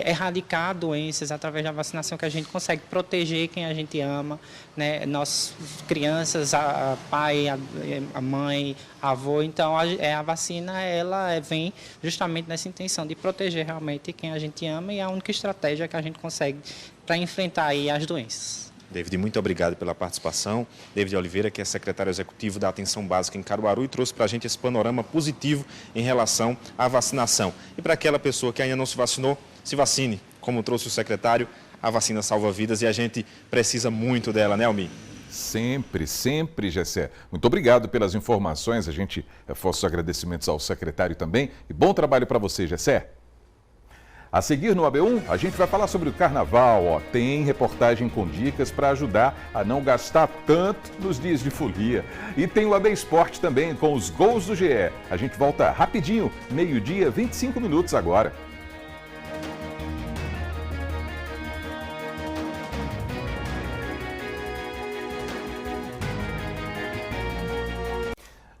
erradicar doenças, através da vacinação que a gente consegue proteger quem a gente ama, né? Nós, crianças, a pai, a mãe, a avô. Então, a vacina ela vem justamente nessa intenção de proteger realmente quem a gente ama e é a única estratégia que a gente consegue para enfrentar aí as doenças. David, muito obrigado pela participação. David Oliveira, que é secretário executivo da Atenção Básica em Caruaru e trouxe para a gente esse panorama positivo em relação à vacinação. E para aquela pessoa que ainda não se vacinou, se vacine. Como trouxe o secretário, a vacina salva vidas e a gente precisa muito dela, né, Almir? Sempre, sempre, Gessé. Muito obrigado pelas informações. A gente reforça os agradecimentos ao secretário também. E bom trabalho para você, Gessé. A seguir no AB1, a gente vai falar sobre o carnaval. Tem reportagem com dicas para ajudar a não gastar tanto nos dias de folia. E tem o AB Esporte também, com os gols do GE. A gente volta rapidinho, 12h, 25 minutos agora.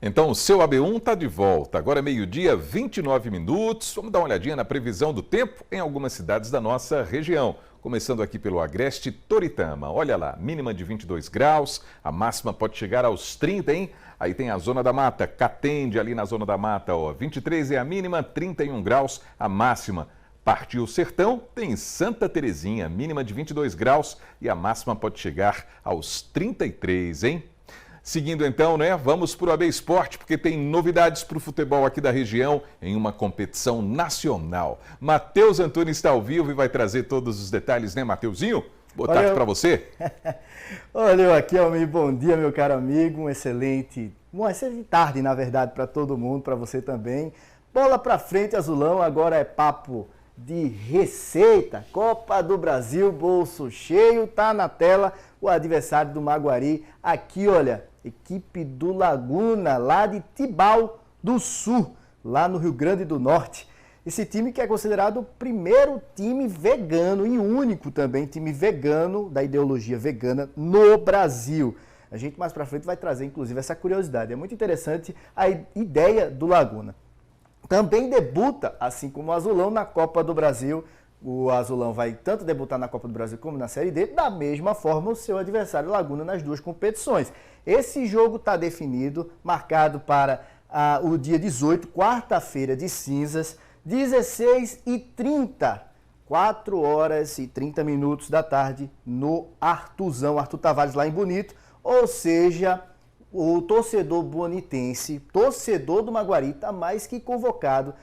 Então, o seu AB1 está de volta. Agora é 12h, 29 minutos. Vamos dar uma olhadinha na previsão do tempo em algumas cidades da nossa região. Começando aqui pelo Agreste Toritama. Olha lá, mínima de 22 graus, a máxima pode chegar aos 30, hein? Aí tem a Zona da Mata, Catende ali na Zona da Mata, ó. 23 é a mínima, 31 graus a máxima. Partiu o Sertão, tem Santa Terezinha, mínima de 22 graus e a máxima pode chegar aos 33, hein? Seguindo então, né, vamos para o AB Esporte, porque tem novidades para o futebol aqui da região em uma competição nacional. Matheus Antunes está ao vivo e vai trazer todos os detalhes, né, Mateuzinho? Boa tarde para você. Olha eu aqui, Almir, bom dia, meu caro amigo, uma excelente tarde, na verdade, para todo mundo, para você também. Bola para frente, Azulão, agora é papo de receita. Copa do Brasil, bolso cheio, tá na tela o adversário do Maguari. Aqui, olha, equipe do Laguna, lá de Tibau do Sul, lá no Rio Grande do Norte. Esse time que é considerado o primeiro time vegano e único também time vegano, da ideologia vegana, no Brasil. A gente mais pra frente vai trazer, inclusive, essa curiosidade. É muito interessante a ideia do Laguna. Também debuta, assim como o Azulão, na Copa do Brasil. O Azulão vai tanto debutar na Copa do Brasil como na Série D, da mesma forma o seu adversário Laguna nas duas competições. Esse jogo está definido, marcado para o dia 18, quarta-feira de cinzas, 16h30, 4 horas e 30 minutos da tarde, no Artuzão, Arthur Tavares, lá em Bonito. Ou seja, o torcedor bonitense, torcedor do Maguari, está mais que convocado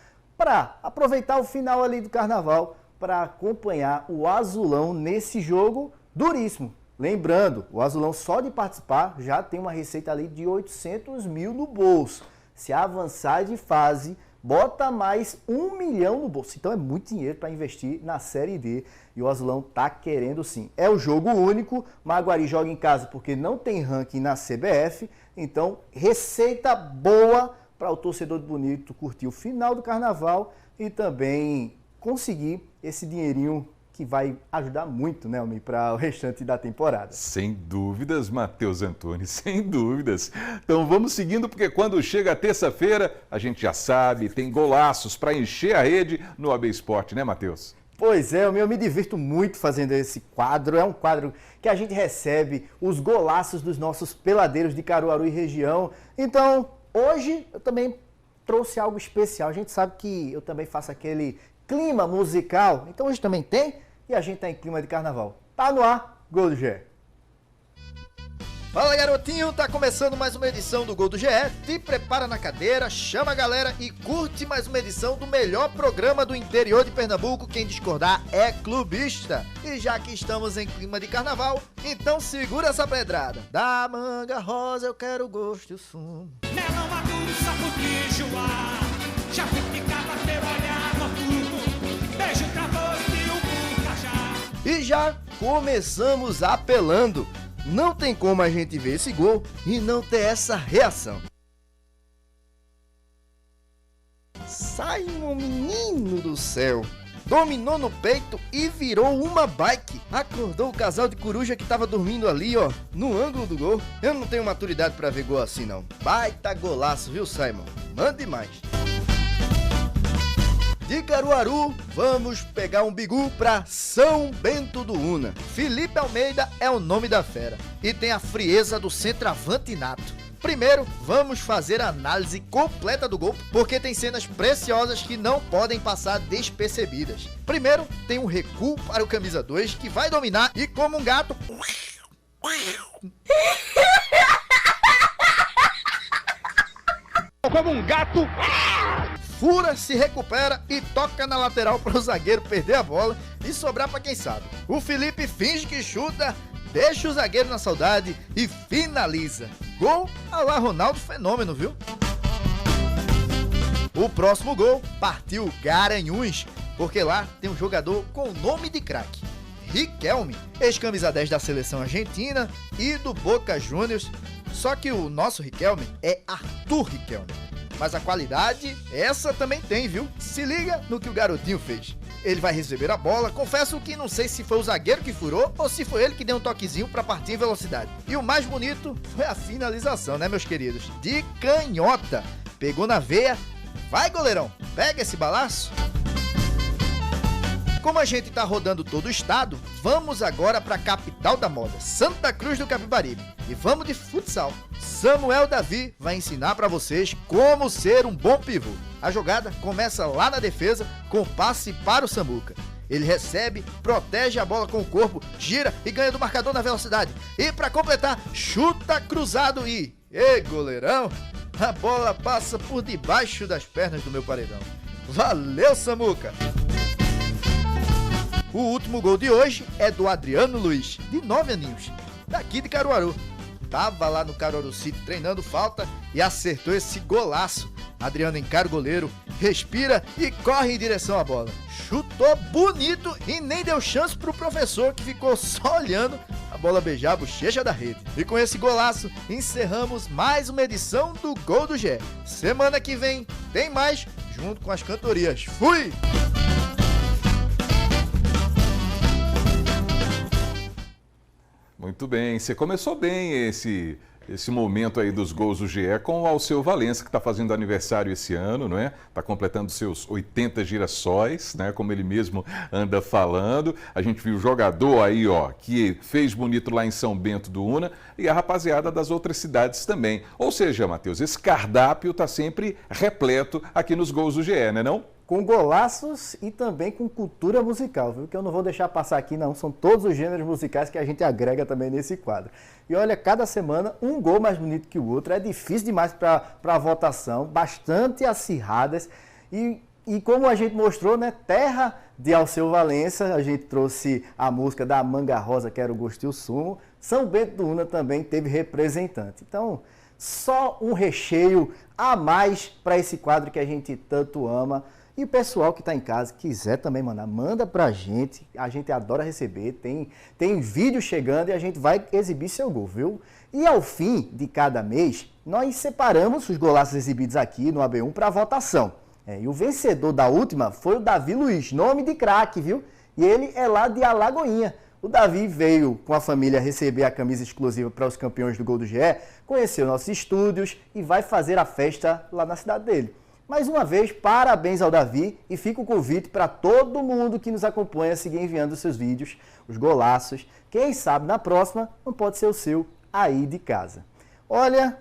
para aproveitar o final ali do Carnaval para acompanhar o Azulão nesse jogo duríssimo. Lembrando, o Azulão só de participar já tem uma receita ali de 800 mil no bolso. Se avançar de fase, bota mais 1 milhão no bolso. Então é muito dinheiro para investir na Série D e o Azulão tá querendo sim. É o jogo único, Maguari joga em casa porque não tem ranking na CBF, então receita boa para o torcedor de Bonito curtir o final do Carnaval e também conseguir esse dinheirinho que vai ajudar muito, né, para o restante da temporada. Sem dúvidas, Matheus Antunes, sem dúvidas. Então vamos seguindo, porque quando chega a terça-feira, a gente já sabe, tem golaços para encher a rede no AB Esporte, né, Matheus? Pois é, eu me divirto muito fazendo esse quadro. É um quadro que a gente recebe os golaços dos nossos peladeiros de Caruaru e região. Então, hoje eu também trouxe algo especial. A gente sabe que eu também faço aquele clima musical. Então hoje também tem e a gente tá em clima de carnaval. Tá no ar, Gol do GE. Fala garotinho, tá começando mais uma edição do Gol do GE. Te prepara na cadeira, chama a galera e curte mais uma edição do melhor programa do interior de Pernambuco. Quem discordar é clubista. E já que estamos em clima de carnaval, então segura essa pedrada. Da manga rosa eu quero o gosto e o sumo. Melão maduro, sapo de joá, já picava teu olhar noturno, beijo travoso e o cajá. E já começamos apelando. Não tem como a gente ver esse gol e não ter essa reação. Sai um menino do céu. Dominou no peito e virou uma bike. Acordou o casal de coruja que tava dormindo ali, ó, no ângulo do gol. Eu não tenho maturidade pra ver gol assim, não. Baita golaço, viu, Simon? Mande mais. De Caruaru, vamos pegar um bigu pra São Bento do Una. Felipe Almeida é o nome da fera e tem a frieza do centroavante nato. Primeiro, vamos fazer a análise completa do gol, porque tem cenas preciosas que não podem passar despercebidas. Primeiro, tem um recuo para o camisa 2, que vai dominar e como um gato... Como um gato... Fura, se recupera e toca na lateral para o zagueiro perder a bola e sobrar para quem sabe. O Felipe finge que chuta, deixa o zagueiro na saudade e finaliza. Gol a lá Ronaldo Fenômeno, viu? O próximo gol partiu Garanhuns, porque lá tem um jogador com nome de craque. Riquelme, ex-camisa 10 da seleção argentina e do Boca Juniors. Só que o nosso Riquelme é Arthur Riquelme. Mas a qualidade, essa também tem, viu? Se liga no que o garotinho fez. Ele vai receber a bola, confesso que não sei se foi o zagueiro que furou ou se foi ele que deu um toquezinho pra partir em velocidade. E o mais bonito foi a finalização, né, meus queridos? De canhota. Pegou na veia. Vai, goleirão, pega esse balaço. Como a gente tá rodando todo o estado, vamos agora para a capital da moda, Santa Cruz do Capibaribe. E vamos de futsal. Samuel Davi vai ensinar para vocês como ser um bom pivô. A jogada começa lá na defesa com passe para o Samuca. Ele recebe, protege a bola com o corpo, gira e ganha do marcador na velocidade. E para completar, chuta cruzado e... Ê, goleirão! A bola passa por debaixo das pernas do meu paredão. Valeu, Samuca! O último gol de hoje é do Adriano Luiz, de 9 aninhos, daqui de Caruaru. Tava lá no Caruaru City treinando falta e acertou esse golaço. Adriano encara o goleiro, respira e corre em direção à bola. Chutou bonito e nem deu chance pro professor, que ficou só olhando a bola beijar a bochecha da rede. E com esse golaço, encerramos mais uma edição do Gol do GE. Semana que vem tem mais, junto com as cantorias. Fui! Muito bem, você começou bem esse momento aí dos gols do GE com o Alceu Valença, que está fazendo aniversário esse ano, não é? Está completando seus 80 girassóis, né? Como ele mesmo anda falando. A gente viu o jogador aí, ó, que fez bonito lá em São Bento do Una e a rapaziada das outras cidades também. Ou seja, Matheus, esse cardápio está sempre repleto aqui nos gols do GE, né não? Com golaços e também com cultura musical, viu? Que eu não vou deixar passar aqui, não. São todos os gêneros musicais que a gente agrega também nesse quadro. E olha, cada semana um gol mais bonito que o outro. É difícil demais para a votação, bastante acirradas. E E como a gente mostrou, né, terra de Alceu Valença, a gente trouxe a música da Manga Rosa, que era o Gosto e o Sumo. São Bento do Una também teve representante. Então, só um recheio a mais para esse quadro que a gente tanto ama. E o pessoal que está em casa, quiser também mandar, manda para a gente adora receber, tem vídeo chegando e a gente vai exibir seu gol, viu? E ao fim de cada mês, nós separamos os golaços exibidos aqui no AB1 para votação. E o vencedor da última foi o Davi Luiz, nome de craque, viu? E ele é lá de Alagoinha. O Davi veio com a família receber a camisa exclusiva para os campeões do Gol do GE, conheceu nossos estúdios e vai fazer a festa lá na cidade dele. Mais uma vez, parabéns ao Davi e fica o convite para todo mundo que nos acompanha seguir enviando os seus vídeos, os golaços. Quem sabe na próxima não pode ser o seu aí de casa. Olha,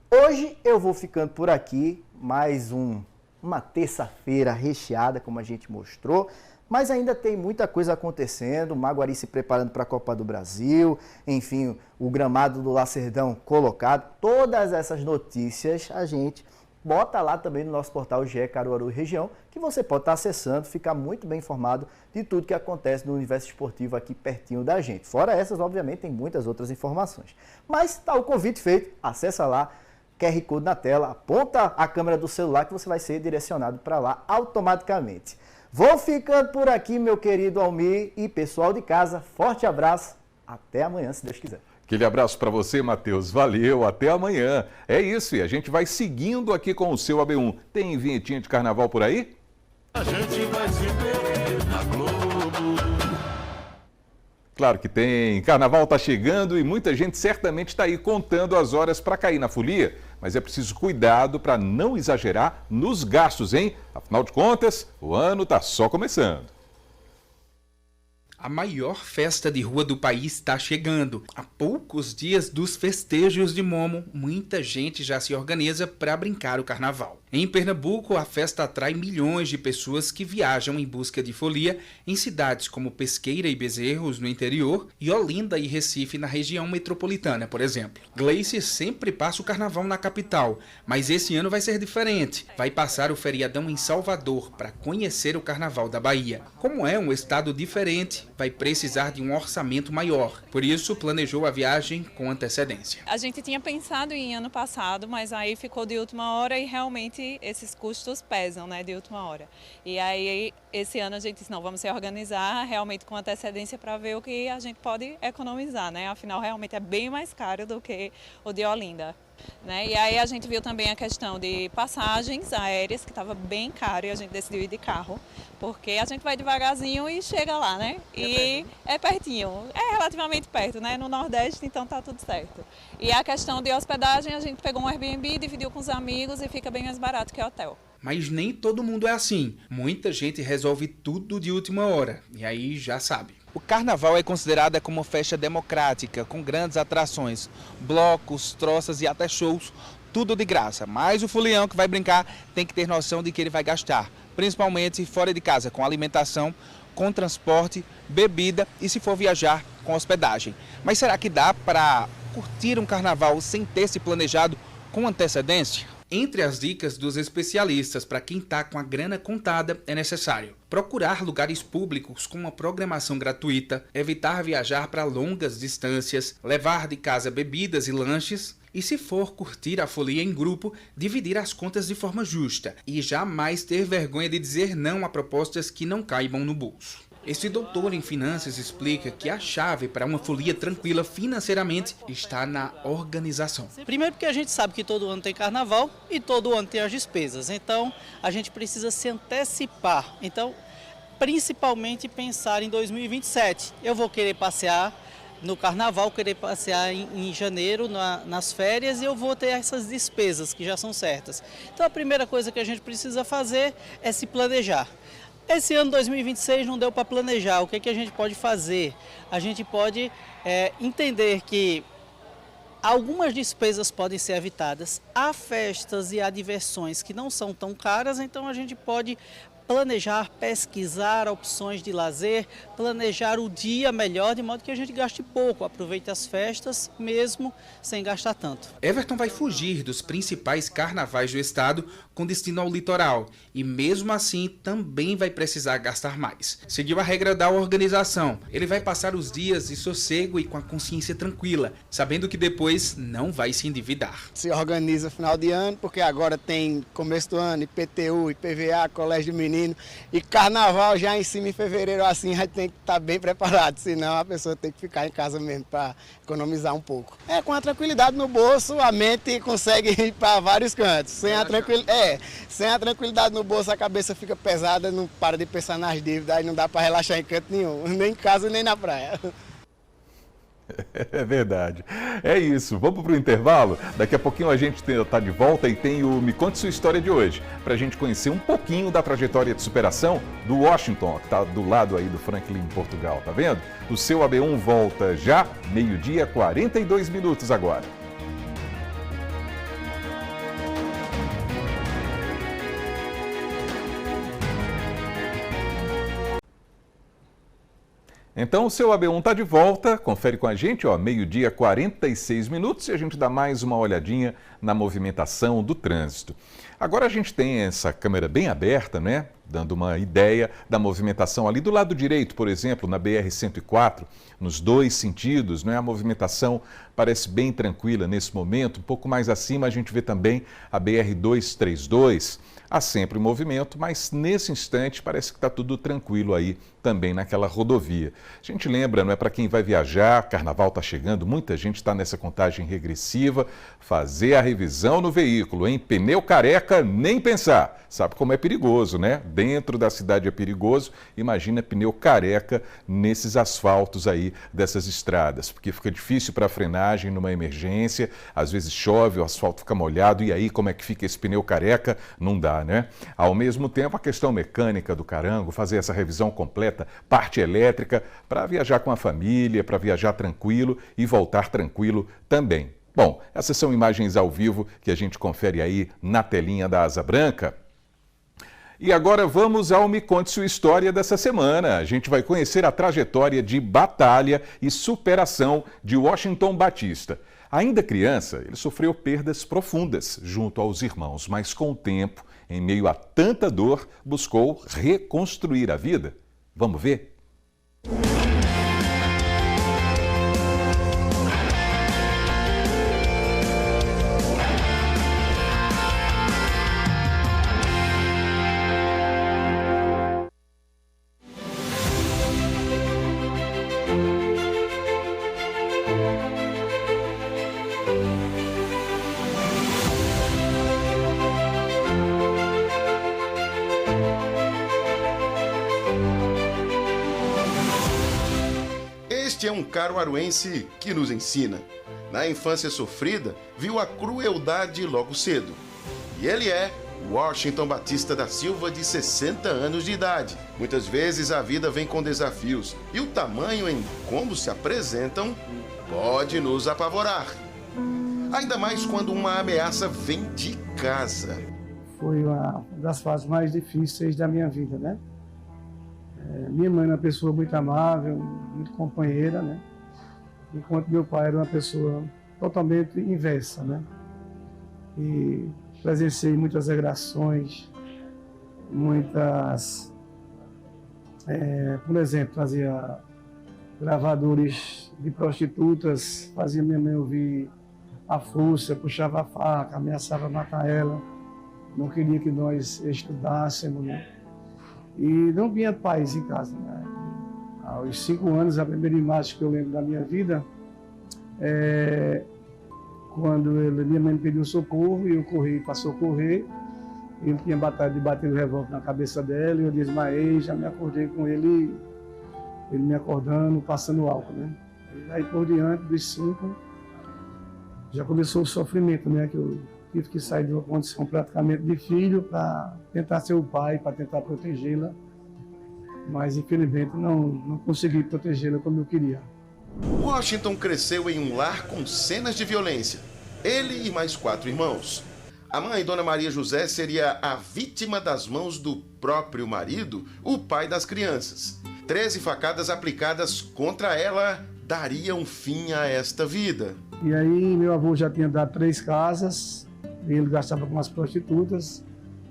hoje eu vou ficando por aqui, mais uma terça-feira recheada, como a gente mostrou, mas ainda tem muita coisa acontecendo, o Maguari se preparando para a Copa do Brasil, enfim, o gramado do Lacerdão colocado, todas essas notícias a gente bota lá também no nosso portal GE Caruaru Região, que você pode estar acessando, ficar muito bem informado de tudo que acontece no universo esportivo aqui pertinho da gente. Fora essas, obviamente, tem muitas outras informações. Mas está o convite feito, acessa lá, QR Code na tela, aponta a câmera do celular que você vai ser direcionado para lá automaticamente. Vou ficando por aqui, meu querido Almir e pessoal de casa. Forte abraço, até amanhã, se Deus quiser. Aquele abraço para você, Matheus. Valeu, até amanhã. É isso, e a gente vai seguindo aqui com o seu AB1. Tem vinhetinha de carnaval por aí? A gente vai se ver na Globo. Claro que tem. Carnaval tá chegando e muita gente certamente está aí contando as horas para cair na folia. Mas é preciso cuidado para não exagerar nos gastos, hein? Afinal de contas, o ano tá só começando. A maior festa de rua do país está chegando. Há poucos dias dos festejos de Momo, muita gente já se organiza para brincar o carnaval. Em Pernambuco, a festa atrai milhões de pessoas que viajam em busca de folia em cidades como Pesqueira e Bezerros, no interior, e Olinda e Recife, na região metropolitana, por exemplo. Gleice sempre passa o carnaval na capital, mas esse ano vai ser diferente. Vai passar o feriadão em Salvador para conhecer o carnaval da Bahia. Como é um estado diferente, vai precisar de um orçamento maior. Por isso, planejou a viagem com antecedência. A gente tinha pensado em ano passado, mas aí ficou de última hora e realmente esses custos pesam, né, de última hora. E aí, esse ano a gente disse, não, vamos se organizar realmente com antecedência para ver o que a gente pode economizar, né? Afinal, realmente é bem mais caro do que o de Olinda. Né? E aí a gente viu também a questão de passagens aéreas, que estava bem caro, e a gente decidiu ir de carro, porque a gente vai devagarzinho e chega lá, né? E é pertinho, é relativamente perto, né? No Nordeste, então tá tudo certo. E a questão de hospedagem, a gente pegou um Airbnb, dividiu com os amigos e fica bem mais barato que hotel. Mas nem todo mundo é assim. Muita gente resolve tudo de última hora, e aí já sabe. O carnaval é considerado como uma festa democrática, com grandes atrações, blocos, troças e até shows, tudo de graça. Mas o folião que vai brincar tem que ter noção de que ele vai gastar, principalmente fora de casa, com alimentação, com transporte, bebida e, se for viajar, com hospedagem. Mas será que dá para curtir um carnaval sem ter se planejado com antecedência? Entre as dicas dos especialistas para quem está com a grana contada, é necessário procurar lugares públicos com uma programação gratuita, evitar viajar para longas distâncias, levar de casa bebidas e lanches e, se for curtir a folia em grupo, dividir as contas de forma justa e jamais ter vergonha de dizer não a propostas que não caibam no bolso. Esse doutor em finanças explica que a chave para uma folia tranquila financeiramente está na organização. Primeiro porque a gente sabe que todo ano tem carnaval e todo ano tem as despesas, então a gente precisa se antecipar. Então, principalmente pensar em 2027. Eu vou querer passear no carnaval, querer passear em janeiro, nas férias, e eu vou ter essas despesas que já são certas. Então a primeira coisa que a gente precisa fazer é se planejar. Esse ano 2026 não deu para planejar. O que a gente pode fazer? A gente pode entender que algumas despesas podem ser evitadas. Há festas e há diversões que não são tão caras, então a gente pode planejar, pesquisar opções de lazer, planejar o dia melhor, de modo que a gente gaste pouco, aproveite as festas, mesmo sem gastar tanto. Everton vai fugir dos principais carnavais do estado com destino ao litoral e mesmo assim também vai precisar gastar mais. Seguiu a regra da organização. Ele vai passar os dias de sossego e com a consciência tranquila, sabendo que depois não vai se endividar. Se organiza final de ano, porque agora tem começo do ano, IPTU, IPVA, colégio de menino e carnaval já em cima em fevereiro, assim, a gente tem que estar bem preparado, senão a pessoa tem que ficar em casa mesmo para economizar um pouco. Com a tranquilidade no bolso, a mente consegue ir para vários cantos. Sem a tranquilidade no bolso, a cabeça fica pesada, não para de pensar nas dívidas, aí não dá para relaxar em canto nenhum, nem em casa nem na praia. É verdade. É isso. Vamos para o intervalo? Daqui a pouquinho a gente está de volta e tem o Me Conte Sua História de hoje, para a gente conhecer um pouquinho da trajetória de superação do Washington, que está do lado aí do Franklin, Portugal, tá vendo? O seu AB1 volta já, 12h, 42 minutos agora. Então o seu AB1 está de volta, confere com a gente, 12h, 46 minutos e a gente dá mais uma olhadinha na movimentação do trânsito. Agora a gente tem essa câmera bem aberta, né? Dando uma ideia da movimentação ali do lado direito, por exemplo, na BR-104, nos dois sentidos, né? A movimentação parece bem tranquila nesse momento. Um pouco mais acima a gente vê também a BR-232. Há sempre movimento, mas nesse instante parece que está tudo tranquilo aí também naquela rodovia. A gente lembra, não é, para quem vai viajar, carnaval está chegando, muita gente está nessa contagem regressiva, fazer a revisão no veículo, hein? Pneu careca, nem pensar. Sabe como é perigoso, né? Dentro da cidade é perigoso, imagina pneu careca nesses asfaltos aí dessas estradas, porque fica difícil para frenagem numa emergência, às vezes chove, o asfalto fica molhado e aí como é que fica esse pneu careca? Não dá, né? Ao mesmo tempo, a questão mecânica do carango, fazer essa revisão completa, parte elétrica, para viajar com a família, para viajar tranquilo e voltar tranquilo também. Bom, essas são imagens ao vivo que a gente confere aí na telinha da Asa Branca. E agora vamos ao Me Conte Sua História dessa semana. A gente vai conhecer a trajetória de batalha e superação de Washington Batista. Ainda criança, ele sofreu perdas profundas junto aos irmãos, mas com o tempo, em meio a tanta dor, buscou reconstruir a vida. Vamos ver? Este é um caruaruense que nos ensina. Na infância sofrida, viu a crueldade logo cedo. E ele é Washington Batista da Silva, de 60 anos de idade. Muitas vezes a vida vem com desafios e o tamanho em como se apresentam pode nos apavorar. Ainda mais quando uma ameaça vem de casa. Foi uma das fases mais difíceis da minha vida, né? Minha mãe era uma pessoa muito amável, muito companheira, né? Enquanto meu pai era uma pessoa totalmente inversa, né? E presenciei muitas agressões, muitas... por exemplo, fazia gravadores de prostitutas, fazia minha mãe ouvir a força, puxava a faca, ameaçava matar ela, não queria que nós estudássemos, né? E não vinha paz em casa, né? Aos 5 anos, a primeira imagem que eu lembro da minha vida é quando minha mãe me pediu socorro e eu corri para socorrer. Ele tinha batalha de bater o revólver na cabeça dela e eu desmaiei, já me acordei com ele me acordando, passando álcool, né? E aí por diante dos 5, já começou o sofrimento, né? Que eu tive que sair de uma condição praticamente de filho para tentar ser o pai, para tentar protegê-la. Mas, infelizmente, não consegui protegê-la como eu queria. Washington cresceu em um lar com cenas de violência. Ele e mais 4 irmãos. A mãe, Dona Maria José, seria a vítima das mãos do próprio marido, o pai das crianças. 13 facadas aplicadas contra ela dariam fim a esta vida. E aí meu avô já tinha dado 3 casas, ele gastava com as prostitutas,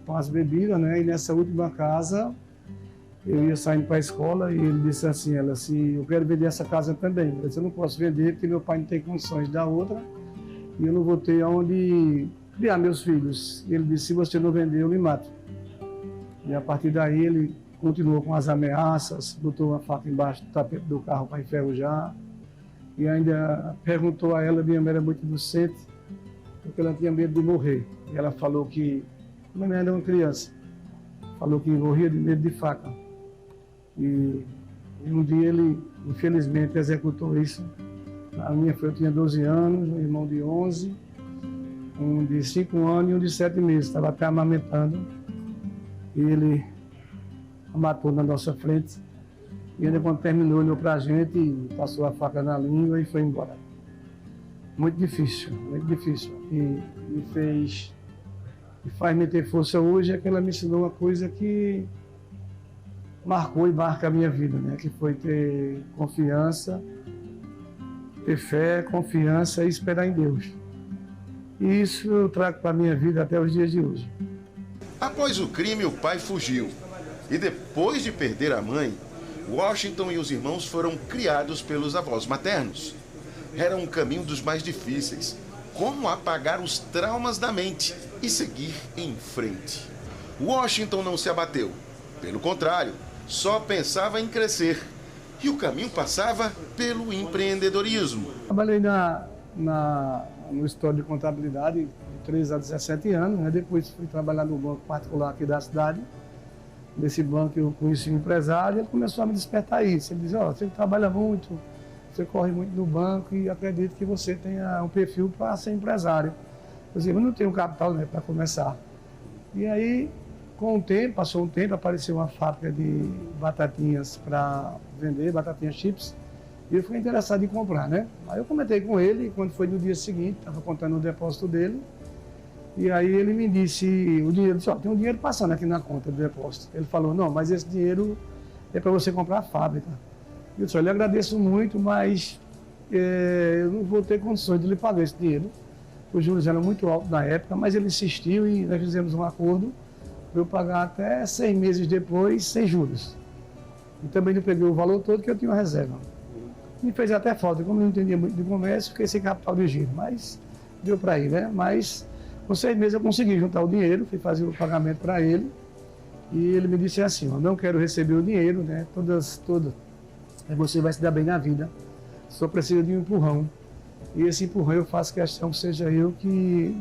com as bebidas, né? E nessa última casa eu ia saindo para a escola e ele disse assim, ela, se eu quero vender essa casa também. Eu disse, eu não posso vender porque meu pai não tem condições de dar outra e eu não vou ter onde criar meus filhos. Ele disse, se você não vender, eu lhe mato. E a partir daí ele continuou com as ameaças, botou uma faca embaixo do tapete do carro para enferrujar e ainda perguntou a ela, minha mãe era muito inocente, porque ela tinha medo de morrer. E ela falou que, minha mãe era uma criança, falou que morria de medo de faca. E um dia ele, infelizmente, executou isso. A minha filha tinha 12 anos, um irmão de 11, um de 5 anos e um de 7 meses. Estava até amamentando. E ele a matou na nossa frente. E ainda quando terminou, olhou para a gente, passou a faca na língua e foi embora. Muito difícil, muito difícil. E me fez, me faz me ter força hoje, é que ela me ensinou uma coisa que marcou e marca a minha vida, né? Que foi ter confiança, ter fé, confiança e esperar em Deus. E isso eu trago para a minha vida até os dias de hoje. Após o crime, o pai fugiu. E depois de perder a mãe, Washington e os irmãos foram criados pelos avós maternos. Era um caminho dos mais difíceis. Como apagar os traumas da mente e seguir em frente? Washington não se abateu. Pelo contrário, só pensava em crescer. E o caminho passava pelo empreendedorismo. Trabalhei no escritório de contabilidade de 13 a 17 anos. Né? Depois fui trabalhar no banco particular aqui da cidade. Nesse banco eu conheci um empresário e ele começou a me despertar isso. Ele disse, você trabalha muito, você corre muito no banco e acredito que você tenha um perfil para ser empresário. Eu disse, eu não tenho capital, né, para começar. E aí, com o tempo, passou um tempo, apareceu uma fábrica de batatinhas para vender, batatinhas chips, e eu fui interessado em comprar, né? Aí eu comentei com ele, e quando foi no dia seguinte, estava contando o depósito dele, e aí ele me disse, o dinheiro, disse, tem um dinheiro passando aqui na conta do depósito. Ele falou, não, mas esse dinheiro é para você comprar a fábrica. Eu disse, eu lhe agradeço muito, mas eu não vou ter condições de lhe pagar esse dinheiro. Os juros eram muito altos na época, mas ele insistiu e nós fizemos um acordo para eu pagar até 6 meses depois, sem juros. E também não peguei o valor todo, que eu tinha uma reserva. Me fez até falta, como eu não entendia muito de comércio, fiquei sem capital de giro, mas deu para ir, né? Mas com 6 meses eu consegui juntar o dinheiro, fui fazer o pagamento para ele, e ele me disse assim, eu não quero receber o dinheiro, né? Você vai se dar bem na vida, só precisa de um empurrão. E esse empurrão eu faço questão que seja eu que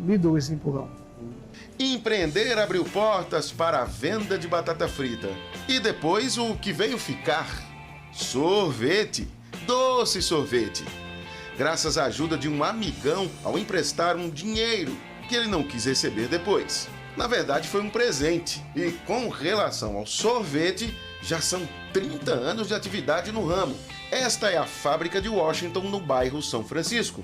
lhe dou esse empurrão. Empreender abriu portas para a venda de batata frita. E depois o que veio ficar? Sorvete. Doce sorvete. Graças à ajuda de um amigão ao emprestar um dinheiro que ele não quis receber depois. Na verdade foi um presente. E com relação ao sorvete, já são 30 anos de atividade no ramo. Esta é a fábrica de Washington no bairro São Francisco.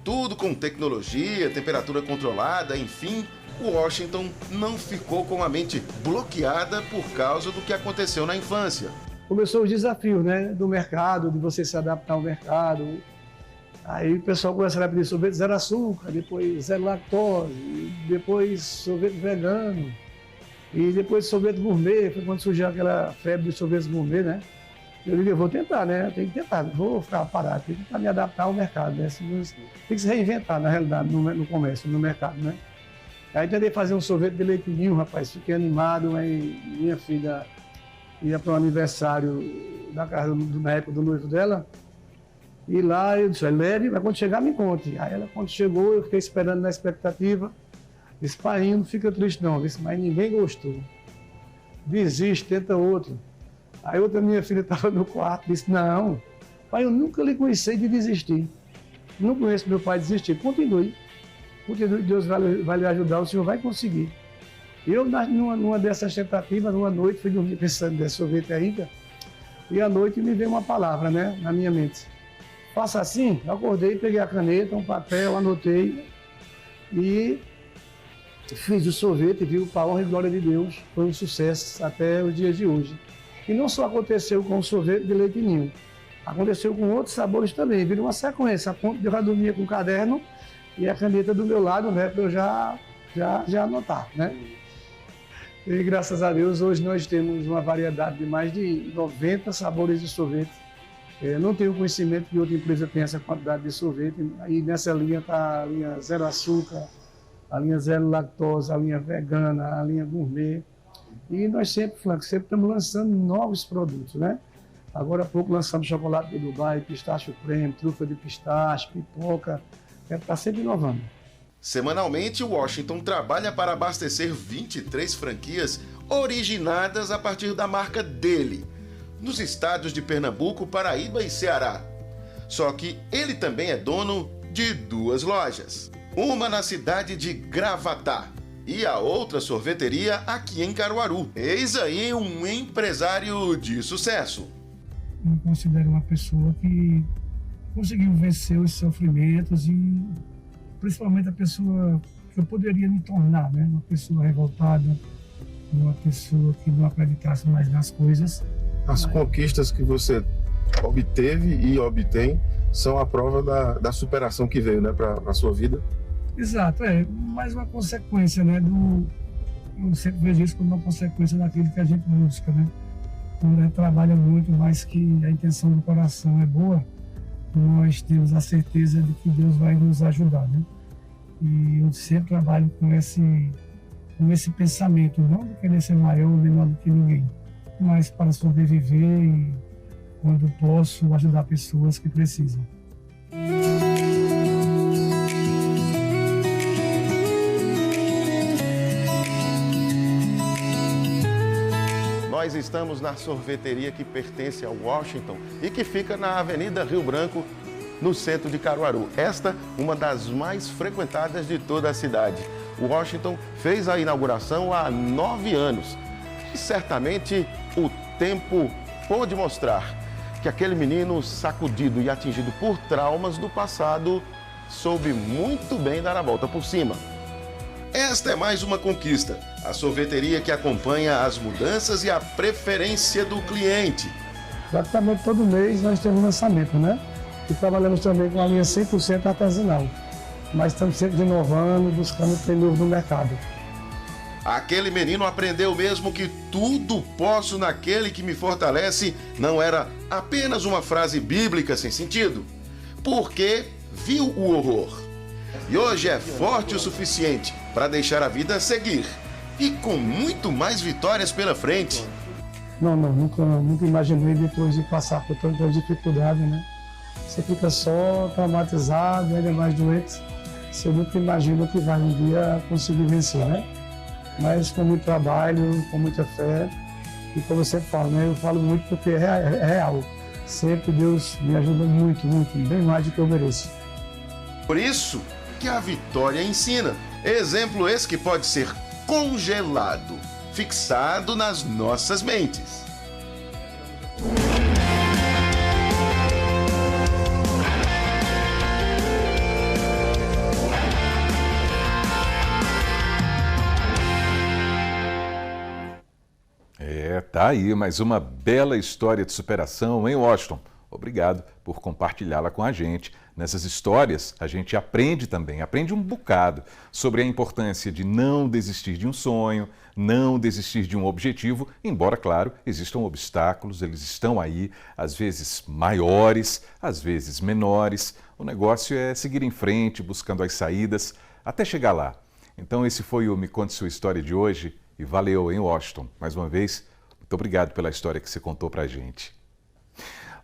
Tudo com tecnologia, temperatura controlada, enfim, Washington não ficou com a mente bloqueada por causa do que aconteceu na infância. Começou os desafios, né, do mercado, de você se adaptar ao mercado. Aí o pessoal começou a pedir sorvete zero açúcar, depois zero lactose, depois sorvete vegano, e depois sorvete gourmet. Foi quando surgiu aquela febre de sorvete gourmet, né? Eu digo, eu vou tentar, né? Tem que tentar, não vou ficar parado, tem que tentar me adaptar ao mercado, né? Tem que se reinventar, na realidade, no comércio, no mercado, né? Aí tentei fazer um sorvete de leite ninho, rapaz, fiquei animado, aí minha filha ia para o aniversário da casa, na época do noivo dela, e lá eu disse, leve, mas quando chegar me conte. Aí ela, quando chegou, eu fiquei esperando na expectativa, disse, pai, não fica triste não, disse, mas ninguém gostou. Desiste, tenta outro. Aí outra minha filha estava no quarto, disse, não, pai, eu nunca lhe conheci de desistir. Não conheço meu pai desistir. Continue, Deus vai lhe ajudar, o senhor vai conseguir. Eu, numa dessas tentativas, numa noite, fui dormir pensando nesse sorvete ainda, e à noite me veio uma palavra, né, na minha mente. Faça assim, eu acordei, peguei a caneta, um papel, anotei, e fiz o sorvete, viu, para a honra e glória de Deus, foi um sucesso até os dias de hoje. E não só aconteceu com o sorvete de leite ninho, aconteceu com outros sabores também, virou uma sequência, a ponto de eu já dormia com o caderno e a caneta do meu lado, né, para eu já anotar, né. E graças a Deus, hoje nós temos uma variedade de mais de 90 sabores de sorvete. Eu não tenho conhecimento que outra empresa tenha essa quantidade de sorvete. Aí nessa linha está a linha zero açúcar, a linha zero lactose, a linha vegana, a linha gourmet. E nós sempre estamos lançando novos produtos, né? Agora há pouco lançamos chocolate de Dubai, pistache creme, trufa de pistache, pipoca. Está sempre inovando. Semanalmente, o Washington trabalha para abastecer 23 franquias originadas a partir da marca dele, nos estados de Pernambuco, Paraíba e Ceará. Só que ele também é dono de 2 lojas. Uma na cidade de Gravatá e a outra sorveteria aqui em Caruaru. Eis aí um empresário de sucesso. Eu considero uma pessoa que conseguiu vencer os sofrimentos e principalmente a pessoa que eu poderia me tornar, né? Uma pessoa revoltada, uma pessoa que não acreditasse mais nas coisas. As conquistas que você obteve e obtém são a prova da superação que veio, né, para a sua vida. Exato, mais uma consequência, né, eu sempre vejo isso como uma consequência daquilo que a gente busca, né. Quando a gente trabalha muito, mas que a intenção do coração é boa, nós temos a certeza de que Deus vai nos ajudar, né. E eu sempre trabalho com esse pensamento, não de querer ser maior ou menor do que ninguém, mas para sobreviver e, quando posso, ajudar pessoas que precisam. Nós estamos na sorveteria que pertence ao Washington e que fica na Avenida Rio Branco, no centro de Caruaru. Esta, uma das mais frequentadas de toda a cidade. O Washington fez a inauguração há 9 anos. E certamente o tempo pôde mostrar que aquele menino sacudido e atingido por traumas do passado soube muito bem dar a volta por cima. Esta é mais uma conquista, a sorveteria que acompanha as mudanças e a preferência do cliente. Praticamente todo mês nós temos lançamento, né? E trabalhamos também com a linha 100% artesanal. Mas estamos sempre inovando, buscando ter novo no mercado. Aquele menino aprendeu mesmo que tudo posso naquele que me fortalece não era apenas uma frase bíblica sem sentido, porque viu o horror. E hoje é forte o suficiente para deixar a vida seguir e com muito mais vitórias pela frente. Nunca imaginei depois de passar por tantas dificuldades, né? Você fica só traumatizado, ainda mais doente. Você nunca imagina que vai um dia conseguir vencer, né? Mas com muito trabalho, com muita fé. E como você fala, né? Eu falo muito porque é real. Sempre Deus me ajuda muito, bem mais do que eu mereço. Por isso que a vitória ensina. Exemplo esse que pode ser congelado, fixado nas nossas mentes. Tá aí mais uma bela história de superação, hein, Washington? Obrigado por compartilhá-la com a gente. Nessas histórias, a gente aprende também, aprende um bocado sobre a importância de não desistir de um sonho, não desistir de um objetivo, embora, claro, existam obstáculos, eles estão aí, às vezes maiores, às vezes menores. O negócio é seguir em frente, buscando as saídas, até chegar lá. Então esse foi o Me Conte Sua História de hoje e valeu, hein, Washington? Mais uma vez, muito obrigado pela história que você contou pra gente.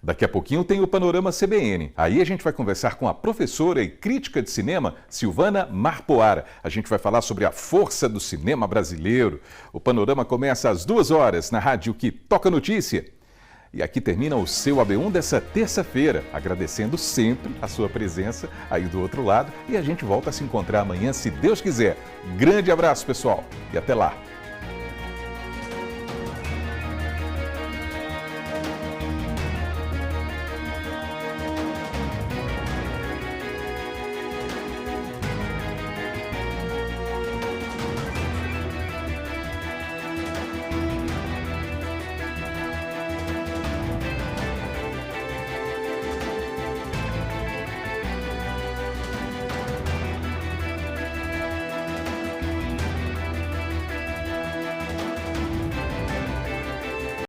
Daqui a pouquinho tem o Panorama CBN. Aí a gente vai conversar com a professora e crítica de cinema, Silvana Marpoara. A gente vai falar sobre a força do cinema brasileiro. O Panorama começa às 2h na rádio que toca notícia. E aqui termina o seu AB1 dessa terça-feira, agradecendo sempre a sua presença aí do outro lado. E a gente volta a se encontrar amanhã, se Deus quiser. Grande abraço, pessoal, e até lá.